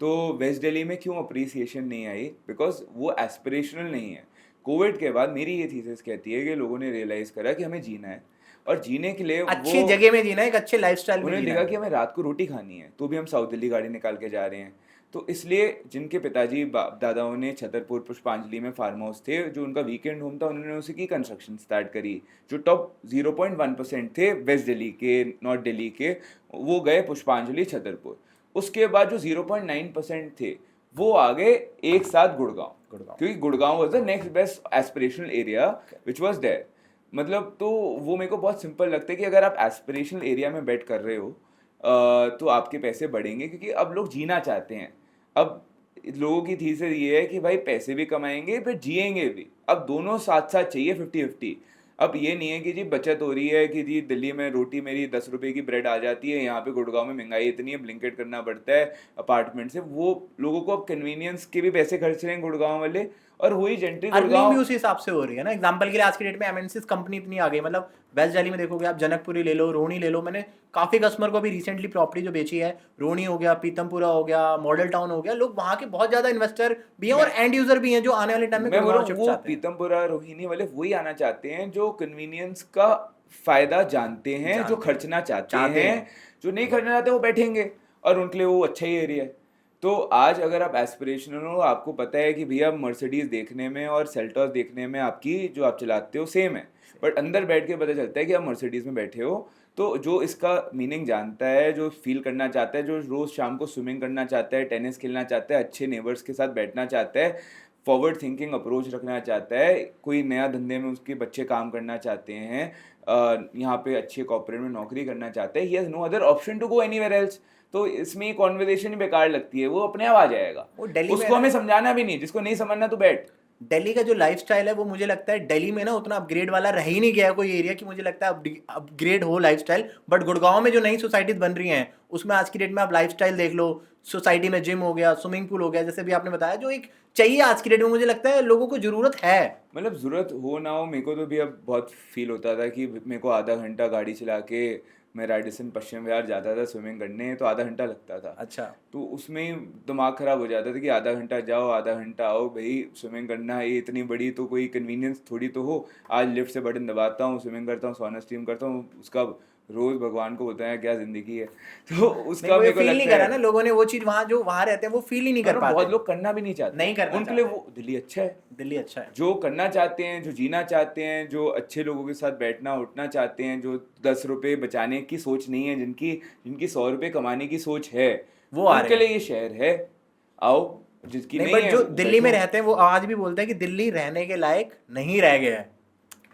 तो वेस्ट दिल्ली में क्यों अप्रिसिएशन नहीं आई, बिकॉज वो एस्पिरेशनल नहीं है। कोविड के बाद मेरी ये थीसिस कहती है कि लोगों ने रियलाइज करा कि हमें जीना है, और जीने के लिए अच्छी वो जगह में जीना है, एक अच्छे लाइफस्टाइल में उन्हें जीना देखा है। कि हमें रात को रोटी खानी है, तो भी हम साउथ दिल्ली गाड़ी निकाल के जा रहे हैं। तो इसलिए जिनके पिताजी बाप दादाओं ने छतरपुर पुष्पांजलि में फार्म हाउस थे, जो उनका वीकेंड होम था, उन्होंने उसी की कंस्ट्रक्शन स्टार्ट करी। जो टॉप 0.1% थे वेस्ट दिल्ली के, नॉर्थ दिल्ली के, वो गए पुष्पांजलि छतरपुर। उसके बाद जो 0.9% थे वो आ गए एक साथ गुड़गांव, क्योंकि Gurgaon was the next best aspirational area which was there. मतलब तो वो मेरे को बहुत सिंपल लगता है कि अगर आप एस्पिरेशनल एरिया में बेट कर रहे हो तो आपके पैसे बढ़ेंगे, क्योंकि अब लोग जीना चाहते हैं। अब लोगों की थीसिस ये है कि भाई पैसे भी कमाएंगे फिर जिएंगे भी, अब दोनों साथ साथ चाहिए, 50-50। अब ये नहीं है कि जी बचत हो रही है कि जी दिल्ली में रोटी मेरी 10 रुपए की ब्रेड आ जाती है, यहाँ पे गुड़गांव में महंगाई इतनी है, ब्लिंकेट करना पड़ता है अपार्टमेंट से। वो लोगों को अब कन्वीनियंस के भी पैसे खर्च रहे हैं गुड़गांव वाले, और वही जेंट्री अर्निंग भी गुड़गांव। उसी हिसाब से हो रही है ना। एग्जांपल के लिए आज की डेट में एमएनसीज कंपनी इतनी आ गई, मतलब वेस्ट दिल्ली में देखोगे आप, जनकपुरी ले लो, रोहिणी ले लो। मैंने काफी कस्टमर को भी रिसेंटली प्रॉपर्टी जो बेची है, रोहिणी हो गया, पीतमपुरा हो गया, मॉडल टाउन हो गया, लोग वहाँ के बहुत ज्यादा इन्वेस्टर भी हैं और एंड यूजर भी हैं जो आने वाले टाइम में मैं बोल रहा गुड़गांव हूँ शिफ्ट वो चाहते हैं। पीतमपुरा रोहिणी वाले वही आना चाहते हैं जो कन्वीनियंस का फायदा जानते हैं, जो जानते हैं, खर्चना चाहते चाहते हैं। हैं। जो नहीं खर्चना चाहते वो बैठेंगे, और उनके लिए वो अच्छा ही एरिया है। तो आज अगर आप एस्पिरेशनल हो, आपको पता है कि भैया मर्सिडीज देखने में और सेल्टॉस देखने में आपकी जो आप चलाते हो सेम है, बट अंदर बैठ के पता चलता है कि आप मर्सिडीज में बैठे हो। तो जो इसका मीनिंग जानता है, जो फील करना चाहता है, जो रोज शाम को स्विमिंग करना चाहता है, टेनिस खेलना चाहता है, अच्छे नेबर्स के साथ बैठना चाहता है, फॉरवर्ड थिंकिंग अप्रोच रखना चाहता है, कोई नया धंधे में उसके बच्चे काम करना चाहते हैं, यहाँ पे अच्छे कॉर्पोरेट में नौकरी करना चाहते हैं, he has no other option to go anywhere else. तो इसमें ये कॉन्वर्जेशन ही बेकार लगती है, वो अपने आप आ जाएगा। वो दिल्ली में उसको ना, हमें समझाना भी नहीं, जिसको नहीं समझना तो बैठ। दिल्ली का जो लाइफस्टाइल है वो मुझे लगता है दिल्ली में ना उतना अपग्रेड वाला रह ही नहीं गया है कोई एरिया की, मुझे लगता है अपग्रेड हो लाइफस्टाइल। बट गुड़गांव में जो नई सोसाइटीज बन रही हैं उसमें आज की डेट में आप लाइफस्टाइल देख लो, सोसाइटी में जिम हो गया, स्विमिंग पूल हो गया, जैसे भी आपने बताया, जो एक चाहिए आज की डेट में, मुझे लगता है लोगों को जरूरत है। मतलब ज़रूरत हो ना हो, मेरे को तो भी अब बहुत फील होता था कि मेरे को आधा घंटा गाड़ी चला के मैं रायडिसन पश्चिम विहार जाता था स्विमिंग करने, तो आधा घंटा लगता था। अच्छा, तो उसमें ही दिमाग ख़राब हो जाता था कि आधा घंटा जाओ आधा घंटा आओ, भाई स्विमिंग करना है, ये इतनी बड़ी तो कोई कन्वीनियंस थोड़ी तो हो। आज लिफ्ट से बटन दबाता हूँ, स्विमिंग करता हूँ, सौना स्ट्रीम करता हूँ, उसका रोज़ भगवान को बताया क्या ज़िंदगी है। तो नहीं उसका वो ये मेरे को फील नहीं लगता करा है, ना लोगों ने, वो चीज वहाँ जो वहाँ रहते हैं वो फील ही नहीं कर और पाते, बहुत लोग करना भी नहीं चाहते, नहीं करना उनके लिए चाहते। वो दिल्ली अच्छा है। दिल्ली अच्छा है। जो करना चाहते हैं, जो जीना चाहते हैं, जो अच्छे लोगों के साथ बैठना उठना चाहते हैं, जो 10 रुपए बचाने की सोच नहीं है, जिनकी जिनकी 100 रुपए कमाने की सोच है, वो आ उनके रहे लिए हैं। ये शहर है। आओ, जिसकी नहीं नहीं बट है जो वो दिल्ली में बैठो। रहते हैं वो आज भी बोलते हैं कि दिल्ली रहने के लायक नहीं रह गया है,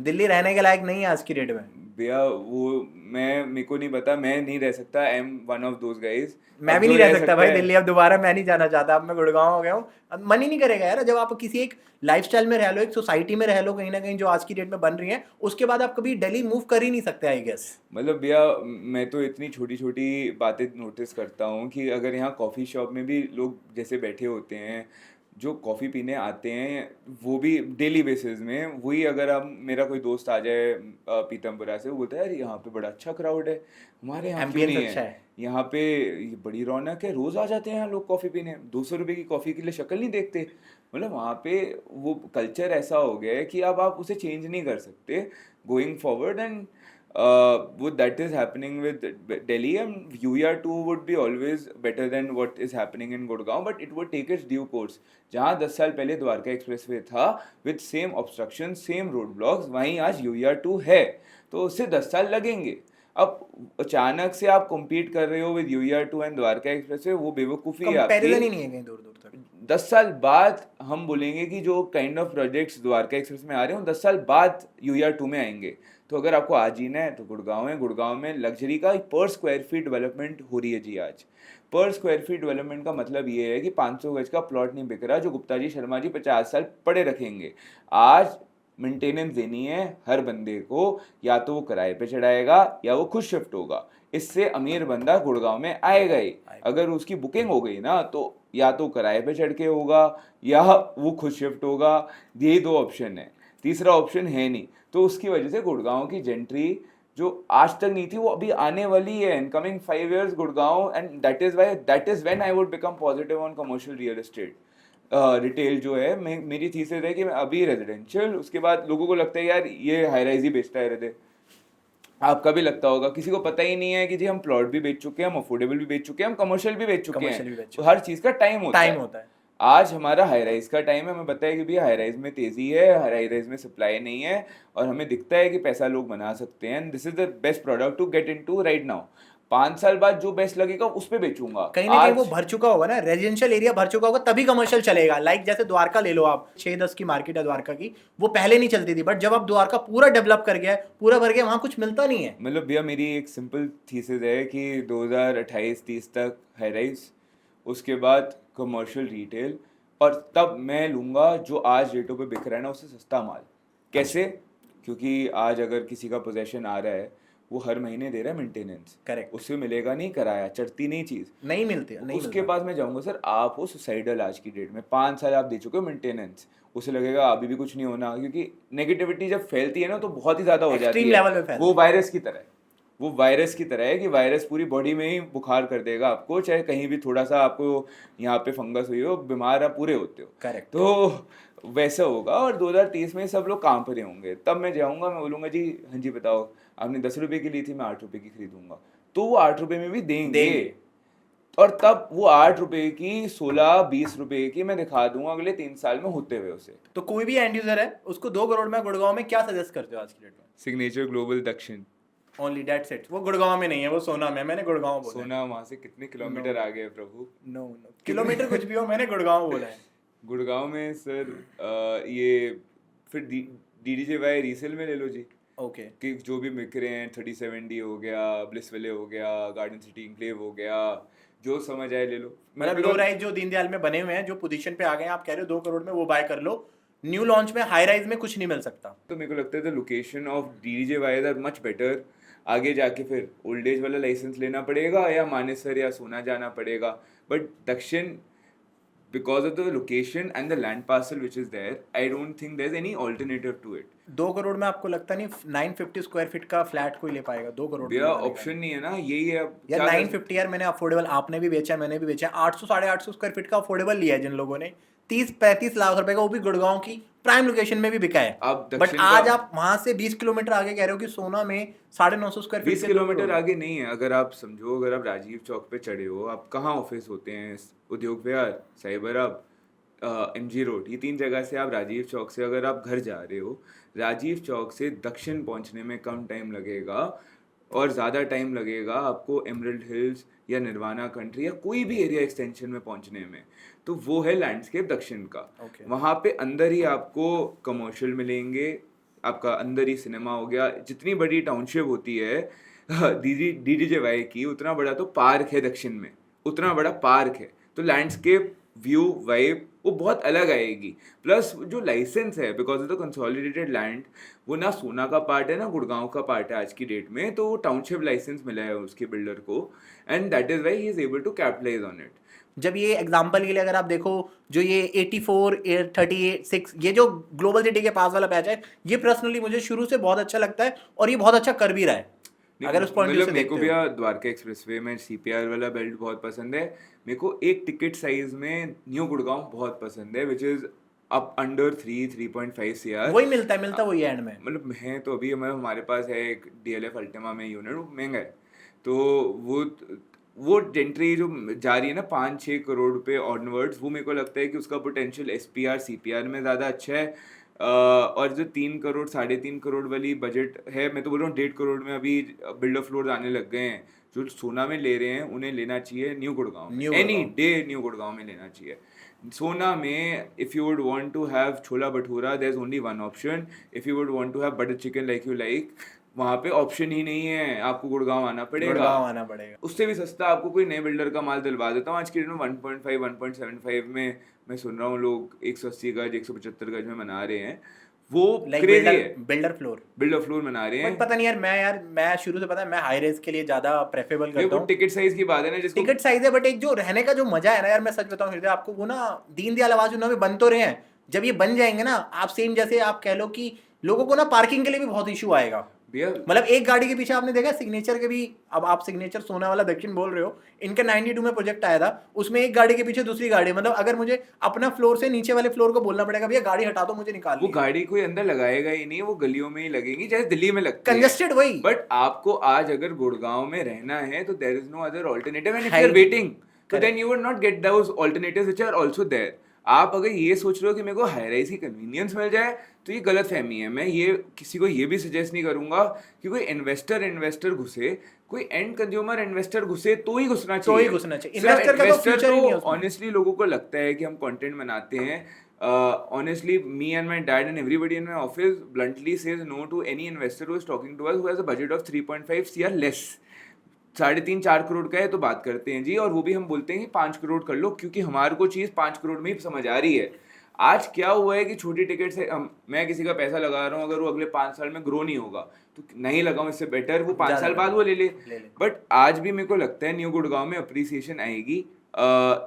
दिल्ली रहने के लायक नहीं है आज की डेट में। भैया वो मैं मेरे को नहीं पता, मैं नहीं रह सकता, I am one of those guys. मैं अब भी जो नहीं रह रह सकता सकता भाई है, दिल्ली, अब दोबारा मैं नहीं जाना चाहता, अब मैं गुड़गांव हो गया हूँ। अब मन ही नहीं करेगा यार, जब आप किसी एक लाइफस्टाइल में रह लो, एक सोसाइटी में रह लो कहीं ना कहीं जो आज की डेट में बन रही है, उसके बाद आप कभी दिल्ली मूव कर ही नहीं सकते आई गेस। मतलब भैया मैं तो इतनी छोटी छोटी बातें नोटिस करता हूँ कि अगर यहाँ कॉफ़ी शॉप में भी लोग जैसे बैठे होते हैं, जो कॉफ़ी पीने आते हैं वो भी डेली बेसिस में, वही अगर हम, मेरा कोई दोस्त आ जाए पीतमपुरा से, वो बोलता है यार यहाँ पे बड़ा अच्छा क्राउड है, हमारे यहाँ क्यों एम्बियंस नहीं अच्छा है, है। यहाँ पे ये बड़ी रौनक है, रोज़ आ जाते हैं यहाँ लोग कॉफ़ी पीने, 200 रुपये की कॉफ़ी के लिए शक्ल नहीं देखते। मतलब वहाँ पे वो कल्चर ऐसा हो गया है कि अब आप उसे चेंज नहीं कर सकते गोइंग फॉरवर्ड, एंड वो that is happening with Delhi, and UER2 would be always better than what is happening in Gurgaon, but it would take its due course. जहाँ 10 साल पहले द्वारका एक्सप्रेसवे था with same obstruction, same road blocks, वहीं आज UER2 है, तो उससे 10 साल लगेंगे। अब अचानक से आप compete कर रहे हो with UER2 and Dwarka expressway, वो बेवकूफ़ी है आपकी। कंपैरिजन ही नहीं है कहीं दूर दूर तक। 10 साल बाद हम बोलेंगे कि जो kind of projects Dwarka express में आ रहे हैं 10 साल बाद UER2 में आएंगे। तो अगर आपको आज जीना है तो गुड़गांव है, गुड़गांव में लग्जरी का पर स्क्वायर फीट डेवलपमेंट हो रही है जी आज। पर स्क्वायर फीट डेवलपमेंट का मतलब ये है कि 500 गज का प्लॉट नहीं बिक रहा जो गुप्ता जी शर्मा जी 50 साल पड़े रखेंगे। आज मेंटेनेंस देनी है हर बंदे को, या तो वो किराए पे चढ़ाएगा या वो खुद शिफ्ट होगा। इससे अमीर बंदा गुड़गांव में आएगा ही। अगर उसकी बुकिंग हो गई ना तो या तो किराए पे चढ़ के होगा या वो खुद शिफ्ट होगा, यही दो ऑप्शन है, तीसरा ऑप्शन है नहीं। तो उसकी वजह से गुड़गांव की जेंट्री जो आज तक नहीं थी वो अभी आने वाली है in coming 5 years Gurgaon, and that is when I would become positive on commercial real estate. Retail जो है, मेरी थीसिस है कि मैं अभी रेजिडेंशियल, उसके बाद लोगों को लगता है यार ये हाई राइज ही बेचता है रहते, आपका भी लगता होगा, किसी को पता ही नहीं है कि जी हम प्लॉट भी बेच चुके हैं, हम अफोर्डेबल भी बेच चुके हैं, हम कमर्शियल भी बेच चुके कमर्शियल भी हैं। बेच तो चुके हर चीज़ का टाइम होता टाइम है। होता है। आज हमारा हाई राइज का टाइम है, हमें बताया कि भैया हाई राइज में तेजी है, हाई राइज में सप्लाई नहीं है, और हमें दिखता है कि पैसा लोग बना सकते हैं, this is the best product to get into right now. 5 साल बाद जो बेस्ट लगेगा उस पे बेचूंगा। कहीं ना कहीं आज वो भर चुका होगा ना, रेजिडेंशियल एरिया भर चुका होगा तभी कमर्शियल चलेगा। लाइक जैसे द्वारका ले लो आप, 6-10 की मार्केट है द्वारका की, वो पहले नहीं चलती थी, बट जब अब द्वारका पूरा डेवलप कर गया है, पूरा भर गया, वहां कुछ मिलता नहीं है। मतलब भैया मेरी एक सिंपल थीसिस है कि 2028-30 तक हाई राइज, उसके बाद कमर्शियल रिटेल, और तब मैं लूँगा जो आज रेटों पे बिक रहा है ना उससे सस्ता माल। कैसे? क्योंकि आज अगर किसी का पोजेशन आ रहा है वो हर महीने दे रहा है मेंटेनेंस, करेक्ट। उससे मिलेगा नहीं किराया, चढ़ती नहीं चीज़, नहीं मिलती, नहीं उसके मिलता। पास मैं जाऊंगा सर, आप हो सुसाइडल आज की डेट में, 5 साल आप दे चुके हो मेंटेनेंस, उसे लगेगा अभी भी कुछ नहीं होना, क्योंकि नेगेटिविटी जब फैलती है ना तो बहुत ही ज़्यादा हो जाती एक्सट्रीम है। लेवल पे फैलती वो है। वायरस की तरह है, वो वायरस की तरह है कि वायरस पूरी बॉडी में ही बुखार कर देगा आपको, चाहे कहीं भी थोड़ा सा आपको यहाँ पे फंगस हुई हो, बीमार आप पूरे होते हो। करेक्ट। तो वैसा होगा, और 2030 में सब लोग काम पर होंगे, तब मैं जाऊँगा, मैं बोलूँगा जी हाँ जी बताओ, आपने 10 रुपये की ली थी, मैं 8 रुपये की खरीदूंगा, तो वो 8 रुपये में भी देंगे। और तब वो 8 रुपये की 16-20 रुपये की मैं दिखा दूंगा अगले 3 साल में होते हुए उसे। तो कोई भी एंड यूजर है उसको 2 करोड़ में गुड़गांव में क्या सजेस्ट करते हो आज की डेट में? सिग्नेचर ग्लोबल दक्षिण। Only that's it. वो गुड़गांव में नहीं है, वो सोना में है। मैंने गुड़गांव बोला है। सोना वहां से कितने किलोमीटर आगे है प्रभु? नो नो, किलोमीटर कुछ भी हो, मैंने गुड़गांव बोला है। गुड़गांव में सर ये फिर DDJY रीसेल में ले लो जी, ओके। कि जो भी बिक रहे हैं, 37D हो गया, ब्लिस विले हो गया, गार्डन सिटी इंक्लेव हो गया, जो समझ आए ले लो। मतलब लो राइज जो दीनदयाल में बने हुए हैं, जो पोजीशन पे आ गए हैं, आप कह रहे हो 2 करोड़ में वो बाय कर लो। न्यू लॉन्च में हाई राइज में कुछ नहीं मिल सकता। तो मेरे को लगता है the location of DDJY are much better. आगे जाके फिर ओल्ड एज वाला लाइसेंस लेना पड़ेगा या मानेसर या सोना जाना पड़ेगा, बट दक्षिण, because of the location and the land parcel which is there, I don't think there's any alternative to it. 2 crore में आपको लगता नहीं 950 स्क्वायर फीट का फ्लैट कोई ले पाएगा 2 करोड़ में? भैया ऑप्शन नहीं है ना, यही है। अब यार क्या 950 यार, मैंने अफोर्डेबल, आपने भी बेचा, मैंने भी बेचा, 800-850 स्क्वायर फीट का अफोर्डेबल लिया है जिन लोगों ने, 30-35 लाख रुपए का, वो भी गुड़गांव की प्राइम लोकेशन में भी बिका है। आप बट दक्षिण आज का आप वहां से 20 किलोमीटर आगे कह रहे हो कि सोना में 950 स्क्वायर फीट 20 किलोमीटर आगे नहीं है। अगर आप समझो, अगर आप राजीव चौक पे चढ़े हो, आप कहाँ ऑफिस होते हैं? उद्योग विहार, साइबर हब, MG रोड, ये 3 जगह से आप राजीव चौक से अगर आप घर जा रहे हो, राजीव चौक से दक्षिण पहुंचने में कम टाइम लगेगा, और ज़्यादा टाइम लगेगा आपको एमरल्ड हिल्स या निर्वाणा कंट्री या कोई भी एरिया एक्सटेंशन में पहुंचने में। तो वो है लैंडस्केप दक्षिण का। वहाँ पे अंदर ही आपको कमर्शियल मिलेंगे, आपका अंदर ही सिनेमा हो गया, जितनी बड़ी टाउनशिप होती है DDJY की, उतना बड़ा तो पार्क है दक्षिण में, उतना बड़ा पार्क है, तो लैंडस्केप व्यू वाइब वो बहुत अलग आएगी। प्लस जो लाइसेंस है, because of the consolidated land, वो ना सोना का पार्ट है ना गुड़गांव का पार्ट है आज की डेट में, तो टाउनशिप लाइसेंस मिला है उसके बिल्डर को, and that is why he is able to capitalize on it. जब ये एग्जांपल के लिए अगर आप देखो, जो ये 84 36 ये जो ग्लोबल सिटी के पास वाला पैच है, ये पर्सनली मुझे शुरू से बहुत अच्छा लगता है और ये बहुत अच्छा कर भी रहा है अगर उस पॉइंट मतलब से मेरे को देखते भी हो। द्वारका एक्सप्रेसवे में सीपीआर वाला बेल्ट बहुत पसंद है। मेरे को एक टिकट साइज में न्यू गुड़गांव बहुत पसंद है, which is up under 3.5 CR। वही मिलता वही एंड में। मतलब है तो अभी हमारे पास है एक DLF अल्टिमा में यूनिट, वो महंगा है। तो वो एंट्री जो जा रही है ना 5-6 करोड़ रुपए ऑनवर्ड्स, वो मेरे को लगता है कि उसका पोटेंशियल SPR CPR में ज़्यादा अच्छा है। और जो 3 करोड़ 3.5 करोड़ वाली बजट है, मैं तो बोल रहा हूँ 1.5 करोड़ में अभी बिल्डर फ्लोर आने लग गए हैं। जो सोना में ले रहे हैं उन्हें लेना चाहिए न्यू गुड़गांव में, new any Gurgaon. Day new Gurgaon में लेना चाहिए। सोना में if you would want to have chola bhatura, there is only one option. If you would want to have butter chicken like you like, वहाँ पे ऑप्शन ही नहीं है, आपको गुड़गांव आना पड़ेगा। गुड़गांव आना पड़ेगा। उससे भी सस्ता आपको कोई नए बिल्डर का माल दिलवा देता हूँ। आज की डेट में 1.5 1.75 में मैं सुन रहा हूँ लोग 180 गज 175 गज में बना रहे हैं। वो क्रेजी है, बिल्डर फ्लोर बना रहे हैं। पता नहीं यार, मैं शुरू से पता है मैं हाई रेस के लिए ज्यादा प्रेफरेबल करता हूँ। टिकट साइज की बात है ना, जिसको टिकट साइज है, बट एक जो रहने का जो मजा है ना यार, मैं सच बताऊं हृदय आपको, वो ना दीनदयाल आवास योजना में बन तो रहे हैं, जब ये बन जाएंगे ना, आप सेम जैसे आप कह लो कि लोगों को ना पार्किंग के लिए भी बहुत इशू आएगा। भैया मतलब एक गाड़ी के पीछे आपने देखा सिग्नेचर के भी, अब आप सिग्नेचर सोना वाला दक्षिण बोल रहे हो, इनका 92 में प्रोजेक्ट आया था, उसमें एक गाड़ी के पीछे दूसरी गाड़ी, मतलब अगर मुझे अपना फ्लोर से नीचे वाले फ्लोर को बोलना पड़ेगा भैया गाड़ी हटा दो मुझे निकाल, वो गाड़ी कोई अंदर लगाएगा ही नहीं, वो गलियों में ही लगेगी जैसे दिल्ली में लगती है कंजेस्टेड वही। बट आपको आज अगर गुड़गांव में रहना है तो there is no other alternative, and if है यू ही आर नहीं। वेटिंग तो then you will not get those alternatives which are also there. आप अगर ये सोच रहे हो कि मेरे को हाई राइज की कन्वीनियंस मिल जाए तो ये गलत फहमी है। मैं ये किसी को ये भी सजेस्ट नहीं करूंगा कि कोई इन्वेस्टर घुसे, कोई एंड कंज्यूमर इन्वेस्टर घुसे तो ही घुसना तो ही चाहिए। घुसना चाहिए। इन्वेस्टर का तो फ्यूचर ही नहीं है उसमें। ऑनेस्टली लोगों को लगता है कि हम कंटेंट बनाते हैं। Honestly, me and my dad and everybody in my office bluntly says no to any investor who is talking to us who has a budget of 3.5 CR less. 3.5-4 crore का है तो बात करते हैं जी, और वो भी हम बोलते हैं कि 5 करोड़ कर लो क्योंकि हमारे को चीज़ 5 करोड़ में ही समझ आ रही है। आज क्या हुआ है कि छोटी टिकट से मैं किसी का पैसा लगा रहा हूँ, अगर वो अगले 5 साल में ग्रो नहीं होगा तो नहीं लगाऊं, इससे बेटर वो 5 साल बाद वो ले ले। बट आज भी मेरे को लगता है न्यू गुड़गांव में अप्रिसिएशन आएगी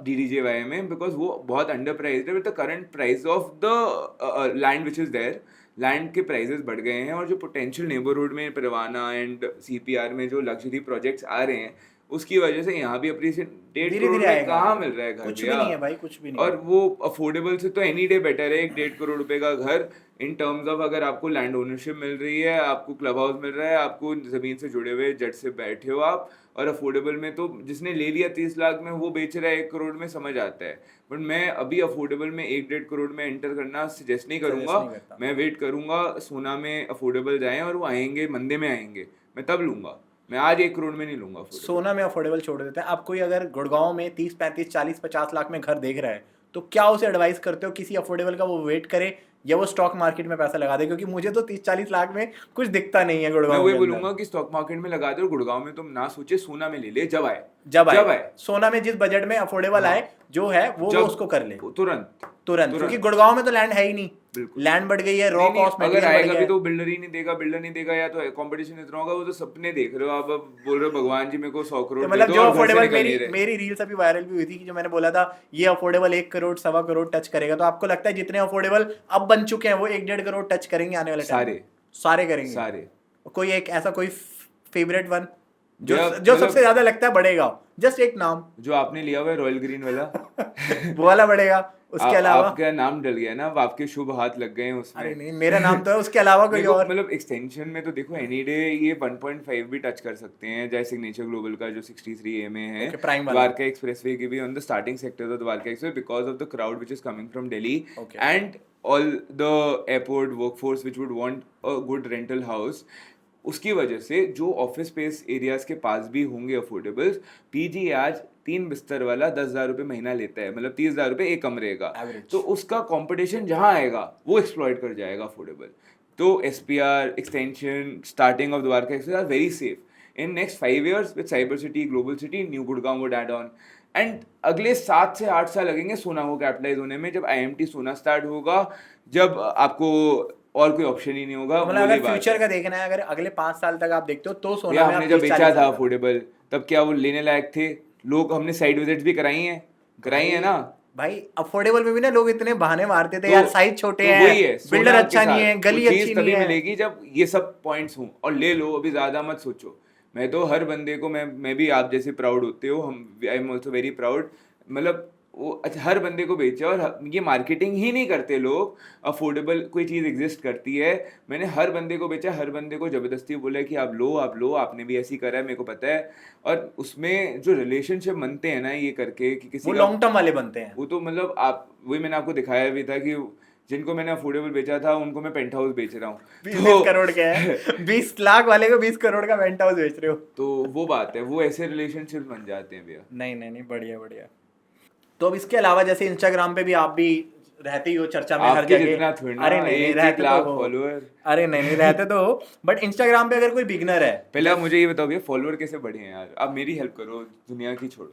DDJY में, बिकॉज वो बहुत अंडर प्राइज्ड है with the current price of the land which is there. Land के प्राइसेस बढ़ गए हैं और जो पोटेंशियल नेबरहुड में परवाना एंड CPR में जो लग्जरी प्रोजेक्ट्स आ रहे हैं उसकी वजह से यहाँ भी अप्रिसिएट 1.5 करोड़ में कहाँ मिल रहा है घर, कुछ भी नहीं है भाई, कुछ भी नहीं। और वो अफोर्डेबल से तो एनी डे बेटर है 1.5 करोड़ रुपए का घर इन टर्म्स ऑफ अगर आपको लैंड ओनरशिप मिल रही है, आपको क्लब हाउस मिल रहा है, आपको जमीन से जुड़े हुए जट से बैठे हो आप, और अफोर्डेबल में तो जिसने ले लिया 30 लाख में वो बेच रहा है 1 करोड़ में, समझ आता है। बट मैं अभी अफोर्डेबल में 1-1.5 करोड़ में एंटर करना सजेस्ट नहीं करूंगा। मैं वेट करूंगा सोना में अफोर्डेबल जाएं और वो आएंगे, मंदे में आएंगे, मैं तब लूंगा। मैं आज 1 करोड़ में नहीं लूंगा। सोना में अफोर्डेबल छोड़ देते हैं। आप कोई अगर गुड़गांव में 30, 35, 40, 50 लाख में घर देख रहा है तो क्या उसे एडवाइस करते हो किसी अफोर्डेबल का वो वेट करे या वो स्टॉक मार्केट में पैसा लगा दे? क्योंकि मुझे तो 30-40 लाख में कुछ दिखता नहीं है गुड़गांव में। मैं वही बोलूंगा कि स्टॉक मार्केट में लगा दे और गुड़गांव में तुम ना सोचे, सोना में ले ले जब आए सोना में जिस बजट में अफोर्डेबल आए जो है वो उसको कर ले तुरंत, क्योंकि गुड़गांव में तो लैंड है ही नहीं, लैंड बढ़ गई है, रॉ कॉस्ट अगर आएगा भी तो बिल्डर नहीं देगा या तो कंपटीशन इतना होगा। वो तो सपने देख रहे हो आप, अब बोल रहे हो भगवान जी मेरे को 100 करोड़ मतलब जो अफोर्डेबल, मेरी रील्स अभी वायरल भी हुई थी कि जो मैंने बोला था ये अफोर्डेबल 1 करोड़ 1.25 करोड़ टच करेगा, तो आपको लगता है जितने अफोर्डेबल अब बन चुके हैं वो 1-1.5 करोड़ टच करेंगे आने वाले टाइम? सारे करेंगे सारे। कोई एक ऐसा कोई फेवरेट वन जो सबसे ज्यादा लगता है बढ़ेगा? जस्ट एक नाम जो आपने लिया हुआ है रॉयल ग्रीन वाला वो वाला बढ़ेगा। उसके अलावा आपका नाम डल गया ना, आपके शुभ हाथ लग गए हैं उसमें। अरे नहीं, मेरा नाम तो है, उसके अलावा कोई और मतलब एक्सटेंशन में तो देखो एनी डे ये 1.5 भी टच कर सकते हैं, जैसे सिग्नेचर ग्लोबल का जो 63A में है, द्वारका एक्सप्रेसवे की भी on the starting sector of Dwarka express because of the crowd which is coming from Delhi and all the airport workforce which would want a good rental house. उसकी वजह से जो ऑफिस स्पेस एरियाज के पास भी होंगे अफोर्डेबल, PG आज 3 बिस्तर वाला 10,000 रुपये महीना लेता है, मतलब 30,000 रुपये एक कमरे का। तो उसका कंपटीशन जहाँ आएगा वो एक्सप्लॉइट कर जाएगा अफोर्डेबल। तो SPR extension starting of Dwarka express are very safe. In next 5 years with cyber city, global city, new Gurgaon would add on, and अगले 7 से 8 साल लगेंगे सोना को कैपिटलाइज होने में। जब IMT सोना स्टार्ट होगा, जब आपको और कोई ऑप्शन ही नहीं होगा। मतलब अगर फ्यूचर का देखना है, अगर अगले 5 साल तक आप देखते हो तो सोना में हमने जब बेचा था अफोर्डेबल तब क्या वो लेने लायक थे लोग? हमने साइट विजिट भी कराई हैं, कराई है ना। भाई अफोर्डेबल में भी ना लोग इतने बहाने मारते थे तो यार, साइज छोटे तो हैं, वही है, बिल्डर सोना अच्छा के नहीं है, साथ गली वो अच्छी चीज नहीं तभी है। मिलेगी जब ये सब पॉइंट्स हों, और ले लो, अभी ज्यादा मत सोचो। मैं तो हर बंदे को, मैं भी आप जैसे प्राउड होते हो, हम I am also very proud. मतलब वो अच्छा हर बंदे को बेचे, और ये मार्केटिंग ही नहीं करते लोग, अफोर्डेबल कोई चीज़ एग्जिस्ट करती है, मैंने हर बंदे को बेचा, हर बंदे को ज़बरदस्ती बोला कि आप लो आप लो, आपने भी ऐसी करा है मेरे को पता है। और उसमें जो रिलेशनशिप बनते हैं ना ये करके कि किसी वो का, लॉन्ग टर्म वाले बनते हैं। वो तो मतलब आप वही मैंने आपको दिखाया भी था कि जिनको मैंने अफोर्डेबल बेचा था उनको मैं पेंट हाउस बेच रहा हूँ। 20 करोड़ के हैं, 20 लाख वाले को 20 करोड़ का पेंट हाउस बेच रहे हो। तो वो बात है, वो ऐसे रिलेशनशिप बन जाते हैं भैया। नहीं नहीं नहीं, बढ़िया बढ़िया। तो अब इसके अलावा जैसे इंस्टाग्राम पे भी आप भी रहते ही हो चर्चा में हर आपके जगह। जितना थोड़ी ना, अरे नहीं नहीं, एक रहते तो लाख हो। फॉलोअर। अरे नहीं नहीं, रहते तो हो, बट इंस्टाग्राम पे अगर कोई बिगनर है, पहले आप मुझे ये बताओ भैया, फॉलोअर कैसे बढ़े हैं यार? आप मेरी हेल्प करो, दुनिया की छोड़ो।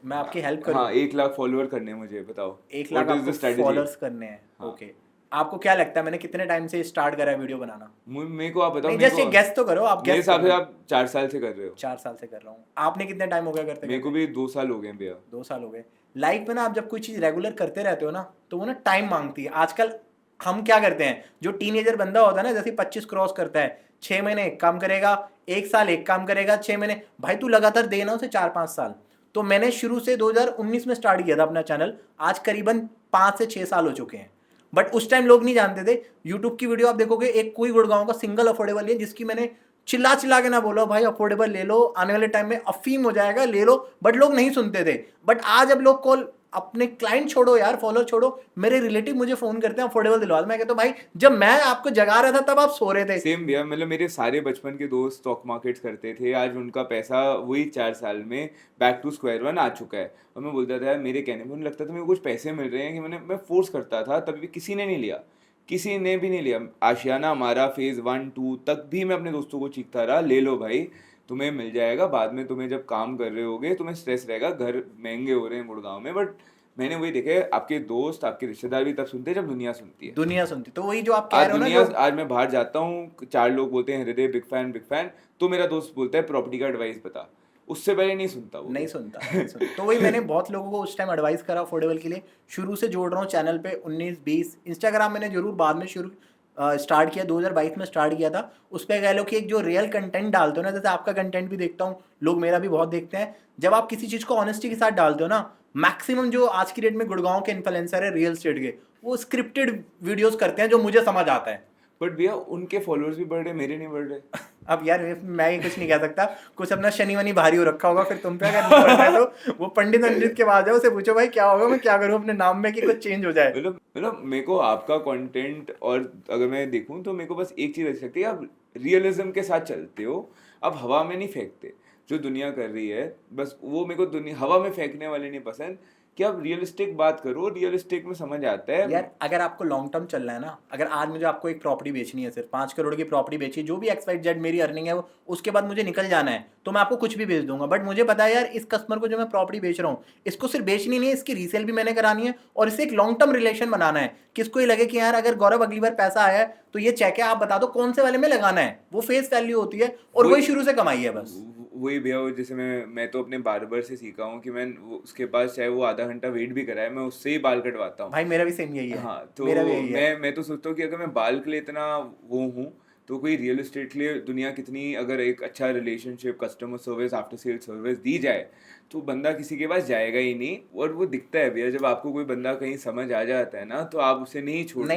मैं आपकी हेल्प करूँ। हाँ, 1 लाख फॉलोअर करने हैं मुझे, बताओ 1 लाख व्हाट इज आपको द स्ट्रेटजी। फॉलोअर्स करने हैं, हाँ। ओके। आपको क्या लगता है मैंने कितने टाइम से स्टार्ट करा है वीडियो बनाना? मेरे को आप बताओ, नहीं, मेरे जस्ट को ये गेस तो करो, आप मेरे गेस कर हिसाब से लो। आप 4 साल से कर रहे हो। 4 साल से कर रहा हूँ, आपने कितने टाइम हो गया करते मेरे को करते? भी 2 साल हो गए हैं भैया। 2 साल हो गए। लाइफ में ना आप जब कोई चीज रेगुलर करते रहते हो ना, तो वो ना टाइम मांगती है। आजकल हम क्या करते हैं, जो टीनेजर बंदा होता है ना, जैसे 25 क्रॉस करता है, 6 महीने एक काम करेगा, 1 साल एक काम करेगा, 6 महीने, भाई तू लगातार देना उसे 4-5 साल। तो मैंने शुरू से 2019 में स्टार्ट किया था अपना चैनल, आज करीबन 5 से 6 साल हो चुके हैं। बट उस टाइम लोग नहीं जानते थे। यूट्यूब की वीडियो आप देखोगे, एक कोई गुड़गांव का सिंगल अफोर्डेबल है जिसकी मैंने चिल्ला चिल्ला के ना बोला भाई अफोर्डेबल ले लो, आने वाले टाइम में अफीम हो जाएगा, ले लो, बट लोग नहीं सुनते थे। बट आज अब लोग कॉल, अपने क्लाइंट छोड़ो यार, फॉलोअर छोड़ो, मेरे रिलेटिव मुझे फोन करते हैं अफोर्डेबल दिलवा दो। मैं कहता हूं भाई जब मैं आपको जगा रहा था तब आप सो रहे थे। सेम भैया, मतलब मेरे सारे बचपन के दोस्त स्टॉक मार्केट्स करते थे, आज उनका पैसा वही 4 साल में बैक टू स्क्वायर वन आ चुका है। और मैं बोलता था यार, मेरे कहने में उन्हें लगता था मेरे को कुछ पैसे मिल रहे हैं, कि मैं फोर्स करता था, तभी भी किसी ने नहीं लिया, किसी ने भी नहीं लिया। आशियाना हमारा फेज 1 2 तक भी मैं अपने दोस्तों को चीखता रहा, ले लो भाई, तुम्हें मिल जाएगा बाद में, तुम्हें जब काम कर रहे होगे तुम्हें स्ट्रेस रहेगा, घर महंगे हो रहे हैं गुड़गांव में। बट मैंने वही देखे, आपके दोस्त आपके रिश्तेदार भी तब सुनते हैं जब दुनिया सुनती है। दुनिया सुनती, तो वही जो आप कह आज रहे हो ना, दुनिया, जो आज मैं बाहर जाता हूँ, 4 लोग बोलते हैं हृदय बिग फैन बिग फैन, तो मेरा दोस्त बोलता है प्रॉपर्टी का एडवाइस बता, उससे पहले नहीं सुनता वो। नहीं सुनता, नहीं सुनता। तो वही मैंने बहुत लोगों को उस टाइम एडवाइस करा अफोर्डेबल के लिए, शुरू से जोड़ रहा हूँ चैनल पे 19-20। इंस्टाग्राम मैंने जरूर बाद में शुरू स्टार्ट किया, 2022 में स्टार्ट किया था। उस पर कह लो कि एक जो रियल कंटेंट डालते हो ना, जैसे आपका कंटेंट भी देखता हूँ, लोग मेरा भी बहुत देखते हैं। जब आप किसी चीज़ को ऑनेस्टी के साथ डालते हो ना, मैक्सिमम जो आज की डेट में गुड़गांव के इन्फ्लुएंसर है रियल स्टेट के, वो स्क्रिप्टेड वीडियोस करते हैं जो मुझे समझ आता है। बट भैया उनके फॉलोअर्स भी बढ़ रहे, मेरे नहीं बढ़ रहे। अब यार मैं ही कुछ नहीं कह सकता, कुछ अपना शनि वनी भारी हो रखा होगा फिर तुम पे, अगर नहीं पढ़ रहे तो वो पंडित अंडित के पास जाओ, उसे पूछो भाई क्या होगा, मैं क्या करूं अपने नाम में कि कुछ चेंज हो जाए। मतलब मेरे को आपका कंटेंट, और अगर मैं देखूं तो मेरे को बस एक चीज़ अच्छी लगती है, आप रियलिज्म के साथ चलते हो, आप हवा में नहीं फेंकते जो दुनिया कर रही है। बस वो मेरे को दुनिया हवा में फेंकने वाले नहीं पसंद, कि आप रियलिस्टिक बात करो, रियलिस्टिक में समझ आता है। यार अगर आपको लॉन्ग टर्म चलना है ना, अगर आज मुझे आपको एक प्रॉपर्टी बेचनी है, सिर्फ 5 करोड़ की प्रॉपर्टी बेची, जो भी XYZ मेरी अर्निंग है वो, उसके बाद मुझे निकल जाना है, तो मैं आपको कुछ भी बेच दूंगा। बट मुझे पता है यार, इस कस्टमर को जो मैं प्रॉपर्टी बेच रहा हूँ, इसको सिर्फ बेचनी नहीं है, इसकी रीसेल भी मैंने करानी है, और इससे एक लॉन्ग टर्म रिलेशन बनाना है। किसको ये लगे कि यार अगर गौरव अगली बार पैसा आया है तो ये चेक है, आप बता दो कौन से वाले में लगाना है, वो फेस वैल्यू होती है, और वही शुरू से कमाई है बस। वही भैया, वो जैसे मैं तो अपने बार्बर से सीखा हूँ कि मैं उसके पास चाहे वो आधा घंटा वेट भी कराए, मैं उससे ही बाल कटवाता हूँ। भाई मेरा भी सेम यही है। हाँ, तो मेरा भी यही है। मैं तो सोचता हूँ कि अगर मैं बाल के लिए इतना वो हूँ, तो कोई रियल एस्टेट के लिए दुनिया कितनी, अगर एक अच्छा relationship, customer service, after sale service दी जाए, तो बंदा किसी के पास जाएगा ही नहीं। और वो दिखता है भैया, जब आपको कोई बंदा कहीं समझ आ जाता है ना, तो आप उसे नहीं छोड़ते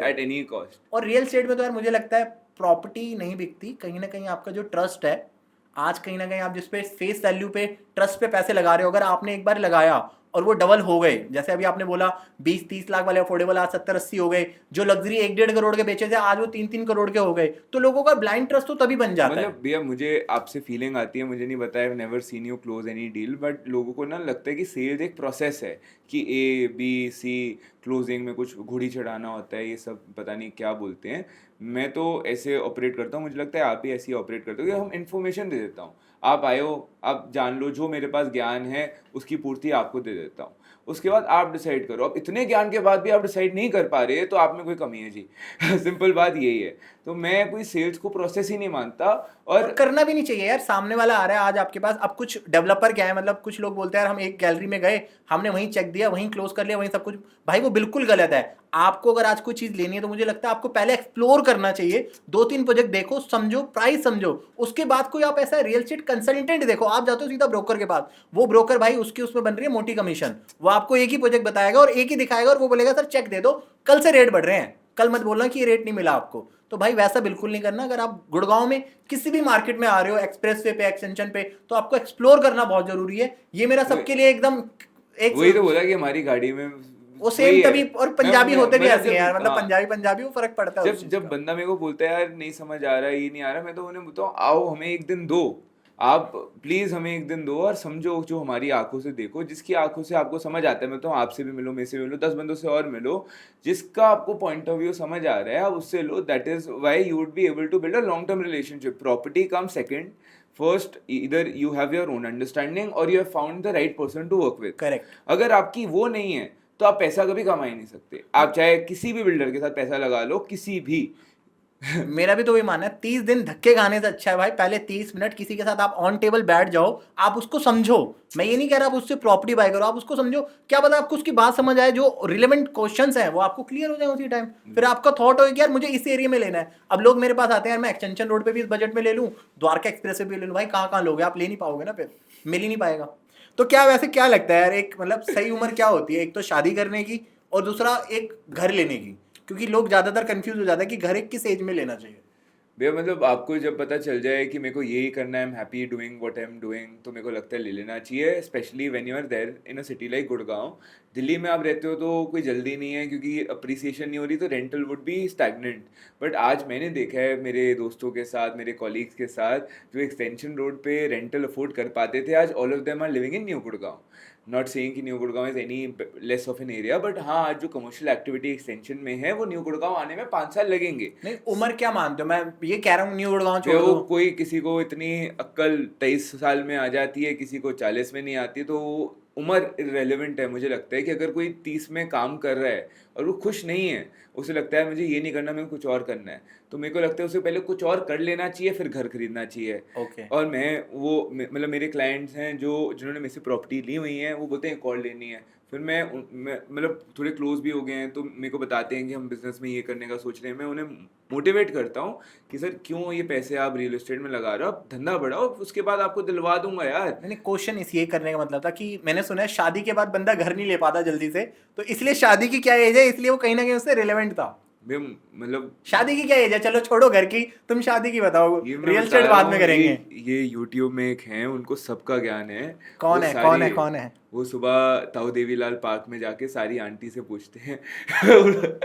एट एनी कॉस्ट। और रियल एस्टेट में तो यार मुझे लगता है प्रॉपर्टी नहीं बिकती, कहीं ना कहीं आपका जो ट्रस्ट है, आज कहीं ना कहीं आप जिस पे फेस वैल्यू पे, ट्रस्ट पे पैसे लगा रहे हो, अगर आपने एक बार लगाया और वो डबल हो गए, जैसे अभी आपने बोला 20-30 लाख वाले अफोर्डेबल आज 70-80 हो गए, जो लग्जरी 1-1.5 करोड़ के बेचे थे आज वो 3-3 करोड़ के हो गए, तो लोगों का ब्लाइंड ट्रस्ट तो तभी बन जाता है। मतलब भैया मुझे आपसे फीलिंग आती है, मुझे नहीं बताया, I never seen you close any deal, but लोगों को ना लगता है कि सेल्स एक प्रोसेस है, कि A B C क्लोजिंग में कुछ घुड़ी चढ़ाना होता है, ये सब पता नहीं क्या बोलते हैं। मैं तो ऐसे ऑपरेट करता हूँ, मुझे लगता है आप भी ऐसे ही ऑपरेट करते हो, कि हम इन्फॉर्मेशन दे देता हूँ, आप आयो, आप जान लो, जो मेरे पास ज्ञान है उसकी पूर्ति आपको दे देता हूँ, उसके बाद आप डिसाइड करो। अब इतने ज्ञान के बाद भी आप डिसाइड नहीं कर पा रहे, तो आप में कोई कमी है जी। सिंपल बात यही है। तो मैं कोई सेल्स को प्रोसेस ही नहीं मानता, और करना भी नहीं चाहिए यार। सामने वाला आ रहा है आज आपके पास, अब कुछ डेवलपर क्या है, मतलब कुछ लोग बोलते हैं यार हम एक गैलरी में गए, हमने वहीं चेक दिया लिया, वहीं क्लोज कर लिया, वहीं सब कुछ, भाई वो बिल्कुल गलत है। आपको अगर आज कोई चीज लेनी है तो मुझे लगता है आपको पहले एक्सप्लोर करना चाहिए, 2-3 प्रोजेक्ट देखो, समझो, प्राइस समझो, उसके बाद कोई आप ऐसा रियल एस्टेट कंसल्टेंट देखो। आप जाते हो सीधा ब्रोकर के पास, वो ब्रोकर भाई उसकी उसमें बन रही है मोटी कमीशन, वो आपको एक ही प्रोजेक्ट बताएगा और एक ही दिखाएगा और वो बोलेगा सर चेक दे दो, कल से रेट बढ़ रहे हैं, कल मत बोलना कि ये रेट नहीं मिला आपको। तो भाई वैसा बिल्कुल नहीं करना। अगर आप गुड़गांव में किसी भी मार्केट में आ रहे हो, एक्सप्रेस वे पे, एक्सटेंशन पे, तो आपको एक्सप्लोर करना बहुत जरूरी है। ये मेरा सबके लिए एकदम एक वही तो बोला कि हमारी गाड़ी में वो सेम तभी, और पंजाबी होते भी ऐसे हैं यार, मतलब हाँ, पंजाबी वो फर्क पड़ता है उस जब चीज जब का। बंदा मेरे को बोलता है यार नहीं समझ आ रहा है, ये नहीं आ रहा, मैं तो उन्हें बोलता हूँ आओ हमें एक दिन दो, आप प्लीज हमें एक दिन दो और समझो, जो हमारी आंखों से देखो, जिसकी आंखों से आपको समझ आता है। मैं तो आपसे भी मिलो, मेरे से भी मिलो, 10 बंदों से और मिलो, जिसका आपको पॉइंट ऑफ व्यू समझ आ रहा है आप उससे लो। That is why you would be able to build a long term relationship. Property come second, first either you have your own understanding और you have found the right person to work with. Correct. अगर आपकी वो नहीं है तो आप पैसा कभी कमा ही नहीं सकते। आप चाहे किसी भी बिल्डर के साथ पैसा लगा लो, किसी भी मेरा भी तो वही मानना है, 30 दिन धक्के खाने से अच्छा है भाई पहले 30 मिनट किसी के साथ आप ऑन टेबल बैठ जाओ, आप उसको समझो। मैं ये नहीं कह रहा आप उससे प्रॉपर्टी बाय करो, आप उसको समझो, क्या पता आपको उसकी बात समझ आए, जो रिलेवेंट क्वेश्चंस हैं वो आपको क्लियर हो जाए उसी टाइम, फिर आपका थॉट हो कि यार मुझे इस एरिया में लेना है। अब लोग मेरे पास आते हैं यार मैं एक्सटेंशन रोड पे भी इस बजट में ले लूँ, द्वारका एक्सप्रेस पे भी ले लूँ, भाई कहाँ कहाँ लोगे आप, ले नहीं पाओगे ना, फिर मिल ही नहीं पाएगा। तो क्या वैसे क्या लगता है यार, एक मतलब सही उम्र क्या होती है, एक तो शादी करने की और दूसरा एक घर लेने की, क्योंकि लोग ज्यादातर कंफ्यूज हो जाते हैं कि घर एक किस एज में लेना चाहिए। भैया मतलब आपको जब पता चल जाए कि मेरे को यही करना है, I am happy doing what I am doing, तो मेरे को लगता है ले लेना चाहिए। Specially when you are there in a city like Gurgaon. Delhi में आप रहते हो तो कोई जल्दी नहीं है, क्योंकि अप्रिसिएशन नहीं हो रही तो rental would be stagnant. But आज मैंने देखा है मेरे दोस्तों के साथ, मेरे कॉलीग्स के साथ, जो एक्सटेंशन रोड पे रेंटल अफोर्ड कर पाते थे, आज all of them are living in new Gurgaon. Not saying कि new Gurgaon is any less of an area, but हाँ आज जो कमर्शियल एक्टिविटी एक्सटेंशन में है वो न्यू गुड़गांव आने में 5 साल लगेंगे। नहीं उम्र क्या मानते हो, मैं ये कह रहा हूँ न्यू गुड़गांव छोड़ वो दो। कोई किसी को इतनी अक्ल 23 साल में आ जाती है, किसी को 40 में नहीं आती, तो उम्र इरेलीवेंट है। मुझे लगता है कि अगर कोई 30 में काम कर रहा है और वो खुश नहीं है, उसे लगता है मुझे ये नहीं करना, मेरे को कुछ और करना है, तो मेरे को लगता है उसे पहले कुछ और कर लेना चाहिए, फिर घर खरीदना चाहिए। ओके। और मैं वो मतलब मेरे क्लाइंट्स हैं जो जिन्होंने मेरे से प्रॉपर्टी ली हुई है, वो बोलते हैं एक और लेनी है, फिर मैं मतलब थोड़े क्लोज भी हो गए हैं तो मेरे को बताते हैं कि हम बिजनेस में ये करने का सोच रहे हैं। मैं उन्हें मोटिवेट करता हूँ कि सर क्यों ये पैसे आप रियल एस्टेट में लगा रहे हो, आप धंधा बढ़ाओ, उसके बाद आपको दिलवा दूंगा यार। मैंने क्वेश्चन इस ये करने का मतलब था कि मैंने सुना है शादी के बाद बंदा घर नहीं ले पाता जल्दी से, तो इसलिए शादी की क्या एज है, इसलिए वो कहीं ना कहीं उससे रिलेवेंट था। मैं मतलब शादी की क्या एज है, चलो छोड़ो घर की, तुम शादी की बताओ, ये मैं रियल बता एस्टेट रहा बाद हूँ, में करेंगे। ये यूट्यूब में एक हैं, उनको सबका ज्ञान है। कौन वो है सारी कौन है कौन है? वो सुबह ताऊ देवीलाल पार्क में जाके सारी आंटी से पूछते हैं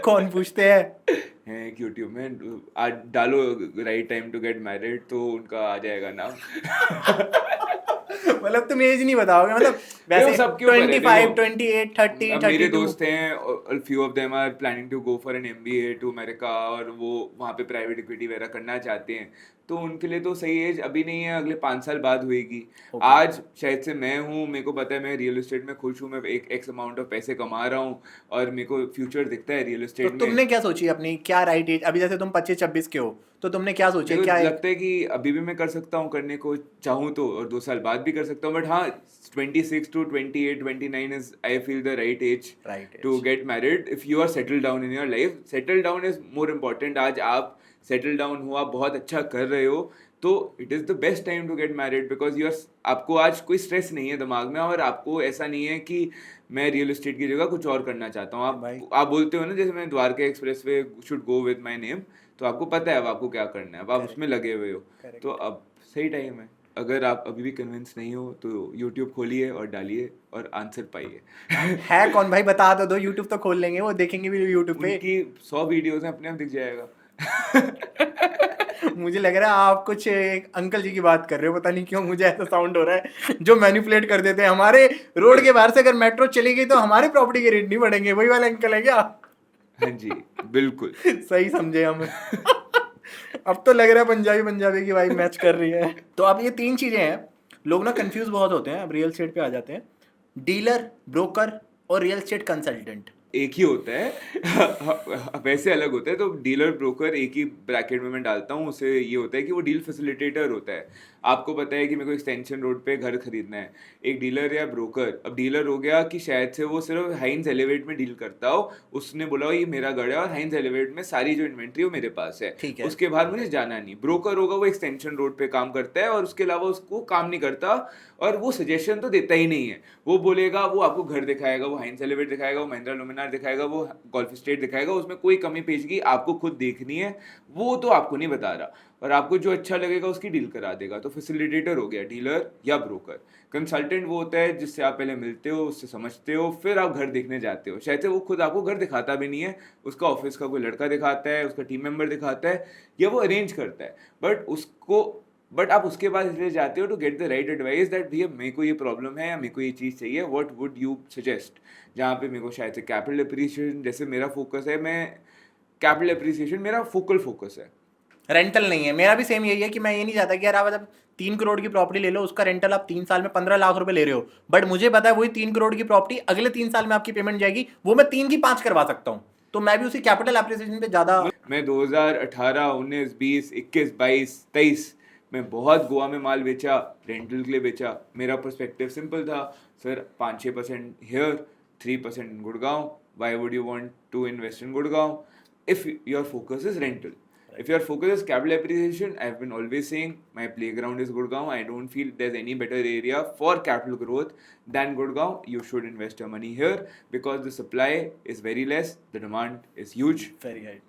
कौन पूछते हैं? हैं एक यूट्यूब में, आज डालो right time to get married तो उनका आ जाएगा नाम। मतलब तुम एज नहीं बताओगे, मतलब देखो वैसे सबके ऊपर है, 25, देखो 28, 30, अब मेरे 32। दोस्त हैं, few of them are planning to go for an MBA to America, और वो वहाँ पे प्राइवेट इक्विटी वगैरह करना चाहते हैं, तो उनके लिए तो सही एज अभी नहीं है, अगले 5 साल बाद होएगी। Okay. आज शायद से मैं हूँ, मेरे को पता है मैं रियल एस्टेट में खुश हूँ, मैं एक एक्स अमाउंट ऑफ पैसे कमा रहा हूँ और मेरे को फ्यूचर दिखता है रियल तो एस्टेट में। तुमने क्या सोची अपनी, क्या राइट एज, अभी जैसे तुम 25-26 के हो, तो तुमने क्या सोची, मेरे क्या को है? लगता है कि अभी भी मैं कर सकता हूँ, करने को चाहूँ तो, और 2 साल बाद भी कर सकता हूँ, बट हाँ 26 to 28, 29 is I feel the right age Right age. to get married if you are settled down in your life. Settle down is more important. आज आप settle down हो, आप बहुत अच्छा कर रहे हो, तो it is the best time to get married because you are, आपको आज कोई स्ट्रेस नहीं है दिमाग में, और आपको ऐसा नहीं है कि मैं रियल एस्टेट की जगह कुछ और करना चाहता हूँ। भाई। आप बोलते हो ना जैसे मैं Dwarka express way should go with my name, तो आपको पता है अब आपको क्या करना है, अब आप Correct. उसमें लगे हुए हो, Correct. तो अब सही टाइम है। अगर आप अभी भी कन्विंस नहीं हो तो यूट्यूब खोलिए और डालिए और आंसर पाइए। है कौन भाई, बता तो दो, यूट्यूब तो खोल लेंगे, वो देखेंगे भी यूट्यूब पे। उनकी 100 वीडियोस हैं, अपने आप दिख जाएगा। मुझे लग रहा है आप कुछ एक अंकल जी की बात कर रहे हो, पता नहीं क्यों मुझे ऐसा साउंड हो रहा है, जो मैनिपुलेट कर देते हैं हमारे रोड के बाहर से, अगर मेट्रो चली गई तो हमारे प्रॉपर्टी के रेट नहीं बढ़ेंगे, वही वाला अंकल है क्या? हाँ जी बिल्कुल। सही समझे हम। अब तो लग रहा है पंजाबी की वाइब मैच कर रही है। तो अब ये 3 चीजें हैं, लोग ना कंफ्यूज बहुत होते हैं। अब रियल एस्टेट पे आ जाते हैं, डीलर, ब्रोकर और रियल एस्टेट कंसल्टेंट। एक ही होता है वैसे अलग होता है। तो डीलर ब्रोकर एक ही ब्रैकेट में मैं डालता हूँ। उसे ये होता है कि वो डील फैसिलिटेटर होता है। आपको पता है कि मेरे को एक्सटेंशन रोड पे घर खरीदना है, एक डीलर या ब्रोकर। अब डीलर हो गया कि शायद से वो सिर्फ हाइंस एलिवेट में डील करता हो, उसने बोला हो ये मेरा गढ़ है और हाइंस एलिवेट में सारी जो इन्वेंट्री वो मेरे पास है, ठीक है। उसके बाद मुझे जाना नहीं। ब्रोकर होगा वो एक्सटेंशन रोड पे काम करता है और उसके अलावा उसको काम नहीं करता, और वो सजेशन तो देता ही नहीं है। वो बोलेगा, वो आपको घर दिखाएगा, वो हाइंस एलिवेट दिखाएगा, वो महिंद्रा लुमिनार दिखाएगा, वो गोल्फ स्टेट दिखाएगा, उसमें कोई कमी पेशगी आपको खुद देखनी है, वो तो आपको नहीं बता रहा, और आपको जो अच्छा लगेगा उसकी डील करा देगा। तो फैसिलिटेटर हो गया डीलर या ब्रोकर। कंसल्टेंट वो होता है जिससे आप पहले मिलते हो, उससे समझते हो, फिर आप घर देखने जाते हो। शायद से वो खुद आपको घर दिखाता भी नहीं है, उसका ऑफिस का कोई लड़का दिखाता है, उसका टीम मेंबर दिखाता है, या वो अरेंज करता है। बट आप उसके बाद इसलिए जाते हो to get the right advice that भैया मेरे को ये प्रॉब्लम है या मेरे को ये चीज़ चाहिए, व्हाट वुड यू सजेस्ट। जहाँ पे मेरे को शायद से कैपिटल अप्रिसिएशन, जैसे मेरा फोकस है, मैं कैपिटल अप्रिसिएशन मेरा फोकल फोकस है। रेंटल नहीं है, मेरा भी सेम यही है कि मैं ये नहीं चाहता कि यार आप जब 3 करोड़ की प्रॉपर्टी ले लो, उसका रेंटल आप 3 साल में 15 लाख रुपए ले रहे हो, बट मुझे पता है वही 3 करोड़ की प्रॉपर्टी अगले 3 साल में आपकी पेमेंट जाएगी, वो मैं 3 की 5 करवा सकता हूँ। तो मैं भी उसी कैपिटल एप्रिसिएशन पे ज्यादा। मैं 2018, 19, 20, 21, 22, 23 मैं बहुत गोवा में माल बेचा, रेंटल के लिए बेचा। मेरा पर्सपेक्टिव सिंपल था, sir 5-6% here, 3% in Gurgaon, why would you want to invest in Gurgaon if your focus is rental? If your focus is capital appreciation, I've been always saying my playground is Gurgaon. I don't feel there's any better area for capital growth than Gurgaon. You should invest your money here because the supply is very less, the demand is huge. Very high.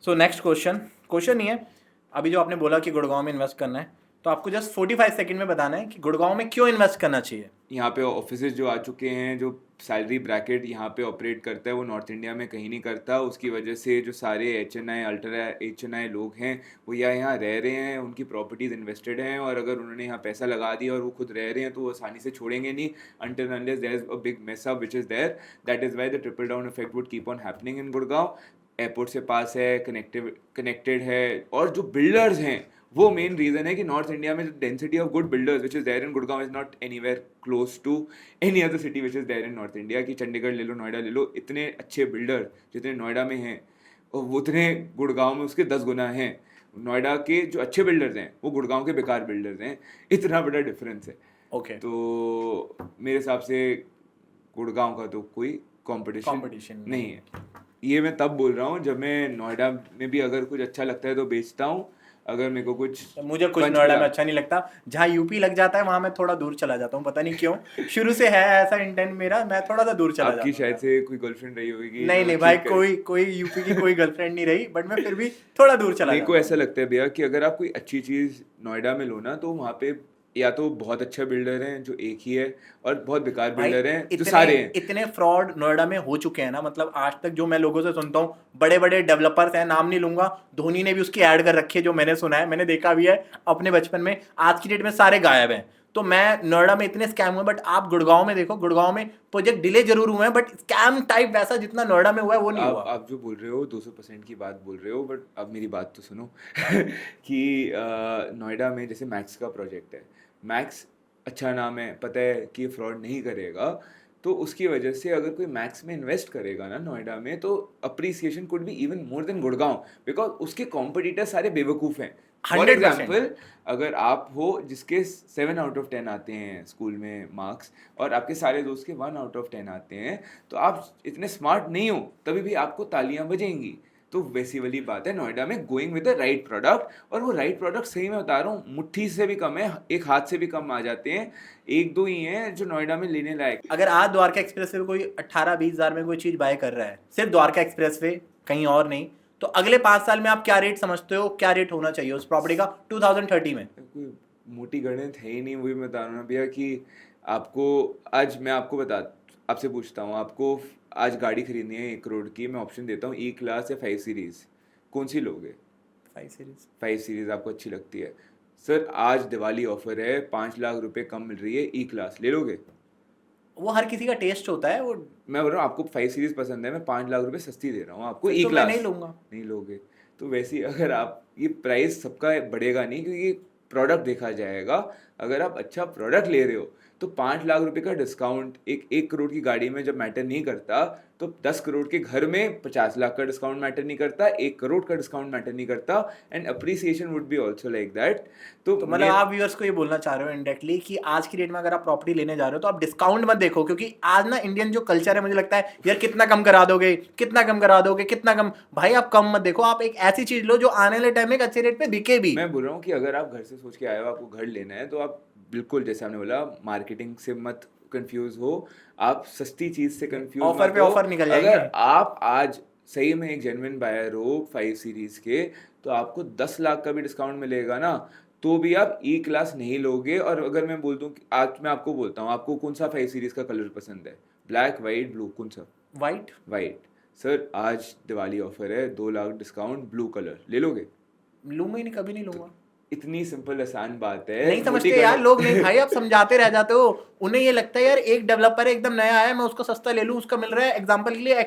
So next question नहीं है, अभी जो आपने बोला कि गुड़गांव में invest करना है, तो आपको जस्ट 45 सेकंड में बताना है कि गुड़गांव में क्यों इन्वेस्ट करना चाहिए। यहाँ पे ऑफिसेज जो आ चुके हैं, जो सैलरी ब्रैकेट यहाँ पे ऑपरेट करता है वो नॉर्थ इंडिया में कहीं नहीं करता। उसकी वजह से जो सारे HNI, अल्ट्रा HNI लोग हैं वो या यहाँ रह रहे हैं, उनकी प्रॉपर्टीज इन्वेस्टेड हैं, और अगर उन्होंने यहाँ पैसा लगा दिया और वो खुद रह रहे हैं तो वो आसानी से छोड़ेंगे नहीं until unless there is a big mess up which is there. That is why the trickle down effect would keep on happening in Gurgaon. Airport से पास है, कनेक्टेड है, और जो बिल्डर्स हैं वो मेन रीजन है कि नॉर्थ इंडिया में जो density of good builders which is there in Gurgaon is not anywhere close to any other city which is there in north India. कि चंडीगढ़ ले लो, नोएडा ले लो, इतने अच्छे बिल्डर जितने नोएडा में हैं और वो उतने गुड़गांव में उसके 10 गुना हैं। नोएडा के जो अच्छे बिल्डर्स हैं वो गुड़गांव के बेकार बिल्डर्स हैं, इतना बड़ा डिफरेंस है। ओके। तो मेरे हिसाब से गुड़गांव का तो कोई कंपटीशन नहीं है। ये मैं तब बोल रहा हूँ जब मैं नोएडा में भी अगर कुछ अच्छा लगता है तो बेचता हूँ, अगर मेरे को मुझे कुछ नोएडा में अच्छा नहीं लगता। जहाँ यूपी लग जाता है वहां मैं थोड़ा दूर चला जाता हूँ, पता नहीं क्यों, शुरू से है ऐसा इंटेंट मेरा, मैं थोड़ा सा दूर चला जाता हूँ। आपकी शायद से कोई गर्लफ्रेंड रही होगी। नहीं भाई, कोई यूपी की कोई गर्लफ्रेंड नहीं रही, बट मैं फिर भी थोड़ा दूर चला। मेरे को ऐसा लगता है भैया कि अगर आप कोई अच्छी चीज नोएडा में लो ना, तो वहाँ पे या तो बहुत अच्छा बिल्डर है जो एक ही है, और बहुत बेकार बिल्डर हैं जो सारे हैं। इतने फ्रॉड नोएडा में हो चुके हैं ना, मतलब आज तक जो मैं लोगों से सुनता हूँ, बड़े बड़े डेवलपर्स हैं, नाम नहीं लूंगा, धोनी ने भी उसकी ऐड कर रखी है, जो मैंने सुना है, मैंने देखा भी है अपने बचपन में। आज की डेट में सारे गायब हैं। तो मैं नोएडा में इतने स्कैम हुए, बट आप गुड़गांव में देखो, गुड़गांव में प्रोजेक्ट डिले जरूर हुए हैं, बट स्कैम टाइप वैसा जितना नोएडा में हुआ है वो नहीं हुआ। आप जो बोल रहे हो 200% की बात बोल रहे हो, बट अब मेरी बात तो सुनो कि नोएडा में जैसे मैक्स का प्रोजेक्ट है, मैक्स अच्छा नाम है, पता है कि फ्रॉड नहीं करेगा, तो उसकी वजह से अगर कोई मैक्स में इन्वेस्ट करेगा ना नोएडा में, तो appreciation could be even more than Gurgaon, because उसके कॉम्पिटिटर सारे बेवकूफ हैं। फॉर 100%। एग्जाम्पल, अगर आप हो जिसके 7 आउट ऑफ 10 आते हैं स्कूल में मार्क्स, और आपके सारे दोस्त के 1 आउट ऑफ 10 आते हैं, तो आप इतने स्मार्ट नहीं हो, तभी भी आपको तालियां बजेंगी। तो वैसी वाली बात है नोएडा में, going with the right product, और वो राइट प्रोडक्ट सही में बता रहा हूँ मुट्ठी से भी कम है, एक हाथ से भी कम आ जाते हैं, 1-2 ही हैं जो नोएडा में लेने लायक। अगर आज द्वारका एक्सप्रेस वे कोई 18-20 हज़ार में कोई चीज बाय कर रहा है, सिर्फ द्वारका एक्सप्रेस वे, कहीं और नहीं, तो अगले 5 साल में आप क्या रेट समझते हो, क्या रेट होना चाहिए उस प्रॉपर्टी का 2030 में? कोई मोटी गणित है ही नहीं, वही मैं बता रहा हूँ ना भैया कि आपको आज मैं आपसे पूछता हूँ, आपको आज गाड़ी खरीदनी है 1 करोड़ की, मैं ऑप्शन देता हूँ E क्लास या 5 सीरीज, कौन सी लोगे? 5 सीरीज आपको अच्छी लगती है। सर आज दिवाली ऑफर है, 5 लाख रुपए कम मिल रही है, E क्लास ले लोगे? वो हर किसी का टेस्ट होता है। वो मैं बोल रहा हूँ आपको 5 सीरीज पसंद है, मैं 5 लाख रुपए सस्ती दे रहा हूँ आपको, E तो क्लास मैं नहीं लूंगा। नहीं लोगे। तो वैसे ही अगर आप, ये प्राइस सबका बढ़ेगा नहीं, क्योंकि प्रोडक्ट देखा जाएगा। अगर आप अच्छा प्रोडक्ट ले रहे हो तो 5 लाख रुपए का डिस्काउंट एक करोड़ की गाड़ी में जब मैटर नहीं करता, तो 10 करोड़ के घर में 50 लाख का डिस्काउंट मैटर नहीं करता, 1 करोड़ का डिस्काउंट मैटर नहीं करता, and appreciation would be also like that. तो मतलब आप व्यूअर्स को ये बोलना चाह रहे हो इनडायरेक्टली कि आज की डेट में अगर आप प्रॉपर्टी लेने जा रहे हो तो आप डिस्काउंट मत देखो, क्योंकि आज ना इंडियन जो कल्चर है, मुझे लगता है यार कितना कम करा दोगे, कितना कम करा दोगे, कितना कम। भाई आप कम मत देखो, आप एक ऐसी चीज लो जो आने वाले टाइम में एक अच्छे रेट पे बिके भी। मैं बोल रहा हूँ कि अगर आप घर से सोच के आए हो आपको घर लेना है, तो आप बिल्कुल जैसे आपने बोला मार्केटिंग से मत कंफ्यूज हो, आप सस्ती चीज से कंफ्यूज ऑफर पे ऑफर निकल जाएंगे। अगर आप आज सही में एक जेन्युइन बायर हो 5 सीरीज के, तो आपको 10 लाख का भी डिस्काउंट मिलेगा ना, तो भी आप ई क्लास नहीं लोगे। और अगर मैं बोल दूं कि आज मैं आपको बोलता हूँ, आपको कौन सा 5 सीरीज का कलर पसंद है, ब्लैक, वाइट, ब्लू, कौन सा? वाइट। वाइट। सर आज दिवाली ऑफर है, 2 लाख डिस्काउंट, ब्लू कलर ले लोगे? लूंगा ही नहीं, कभी नहीं लूंगा। इतनी सिंपल आसान बात है। नहीं समझते यार लोग, नहीं भाई आप समझाते रह जाते हो। उन्हें ये लगता है यार एक डेवलपर है एकदम नया आया, मैं उसको सस्ता ले लूं, उसका मिल रहा है एग्जांपल के लिए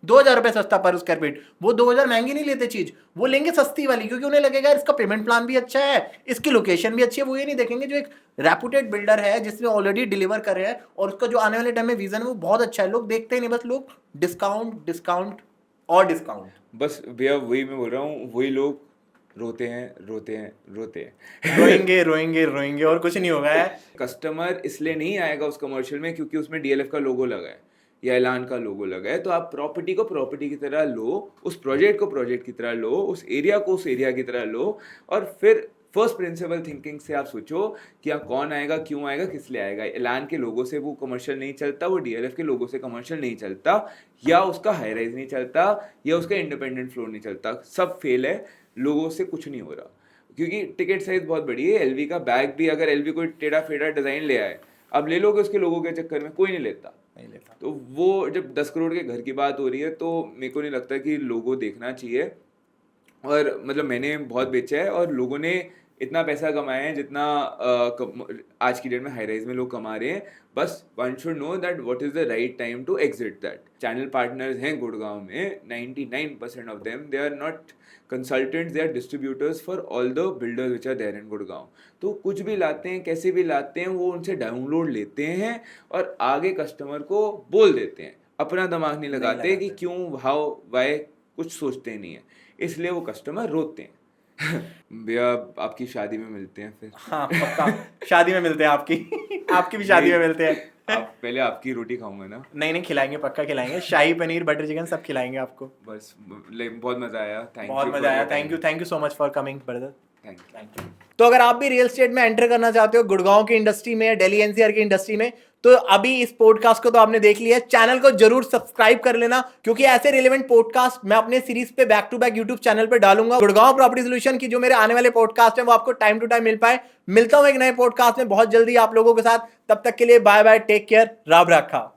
2000 रुपए सस्ता पर स्क्वायर फीट। वो 2000 महंगी नहीं लेते चीज, वो लेंगे सस्ती वाली, क्योंकि उन्हें लगेगा इसका पेमेंट प्लान भी अच्छा है, इसकी लोकेशन भी अच्छी है। वो ये नहीं देखेंगे जो एक रेपुटेड बिल्डर है जिसने ऑलरेडी डिलीवर कर रहे हैं और उसका जो आने वाले टाइम में विजन है वो बहुत अच्छा है। लोग देखते ही नहीं, बस लोग डिस्काउंट डिस्काउंट और डिस्काउंट। बस भैया वही मैं बोल रहा हूँ, वही लोग रोते हैं रोते हैं रोते हैं रोएंगे रोएंगे रोएंगे और कुछ नहीं होगा है। कस्टमर इसलिए नहीं आएगा उस कमर्शियल में क्योंकि उसमें डीएलएफ का लोगो लगा है या ऐलान का लोगो लगा है। तो आप प्रॉपर्टी को प्रॉपर्टी की तरह लो, उस प्रोजेक्ट को प्रोजेक्ट की तरह लो, उस एरिया को उस एरिया की तरह लो, और फिर फर्स्ट प्रिंसिपल थिंकिंग से आप सोचो कि यहाँ कौन आएगा, क्यों आएगा, किस लिए आएगा। ऐलान के लोगों से वो कमर्शियल नहीं चलता, वो डीएलएफ के लोगों से कमर्शियल नहीं चलता, या उसका हाई राइज नहीं चलता, या उसका इंडिपेंडेंट फ्लोर नहीं चलता। सब फेल है, लोगों से कुछ नहीं हो रहा क्योंकि टिकट साइज बहुत बड़ी है। एलवी का बैग भी अगर एलवी कोई टेढ़ा फेढ़ा डिजाइन ले आए, अब ले लोगे उसके लोगों के चक्कर में, कोई नहीं लेता। तो वो जब 10 करोड़ के घर की बात हो रही है तो मेरे को नहीं लगता कि लोगों देखना चाहिए। और मतलब मैंने बहुत बेचा है और लोगों ने इतना पैसा कमाया है जितना आज की डेट में हाई राइज में लोग कमा रहे हैं। बस one should know that what is the right time to exit that. Channel partners हैं गुड़गांव में, 99% of them they are not consultants, they are distributors for all the builders which are there in Gurgaon. तो कुछ भी लाते हैं, कैसे भी लाते हैं, वो उनसे डाउनलोड लेते हैं और आगे कस्टमर को बोल देते हैं। अपना दिमाग नहीं लगाते कि क्यों, हाउ, वाई, कुछ सोचते नहीं है, इसलिए वो कस्टमर रोते हैं। भैया आपकी शादी में मिलते हैं फिर। हाँ पक्का, शादी में मिलते हैं आपकी आपकी भी शादी में मिलते हैं। आप पहले आपकी रोटी खाऊंगा ना। नहीं खिलाएंगे, पक्का खिलाएंगे, शाही पनीर, बटर चिकन सब खिलाएंगे आपको। बस बहुत मजा आया, थैंक यू। बहुत मजा आया, thank you so much for coming brother, thank you. तो अगर आप भी रियल एस्टेट में एंटर करना चाहते हो, गुड़गांव की इंडस्ट्री में या दिल्ली एनसीआर की इंडस्ट्री में, तो अभी इस पॉडकास्ट को तो आपने देख लिया है, चैनल को जरूर सब्सक्राइब कर लेना, क्योंकि ऐसे रिलेवेंट पॉडकास्ट मैं अपने सीरीज पे back to back YouTube channel पे डालूंगा। गुड़गांव प्रॉपर्टी सॉल्यूशन की जो मेरे आने वाले पॉडकास्ट है वो आपको टाइम टू टाइम मिल पाए। मिलता हूं एक नए पॉडकास्ट में बहुत जल्दी आप लोगों के साथ, तब तक के लिए बाय बाय, टेक केयर, राब रखा।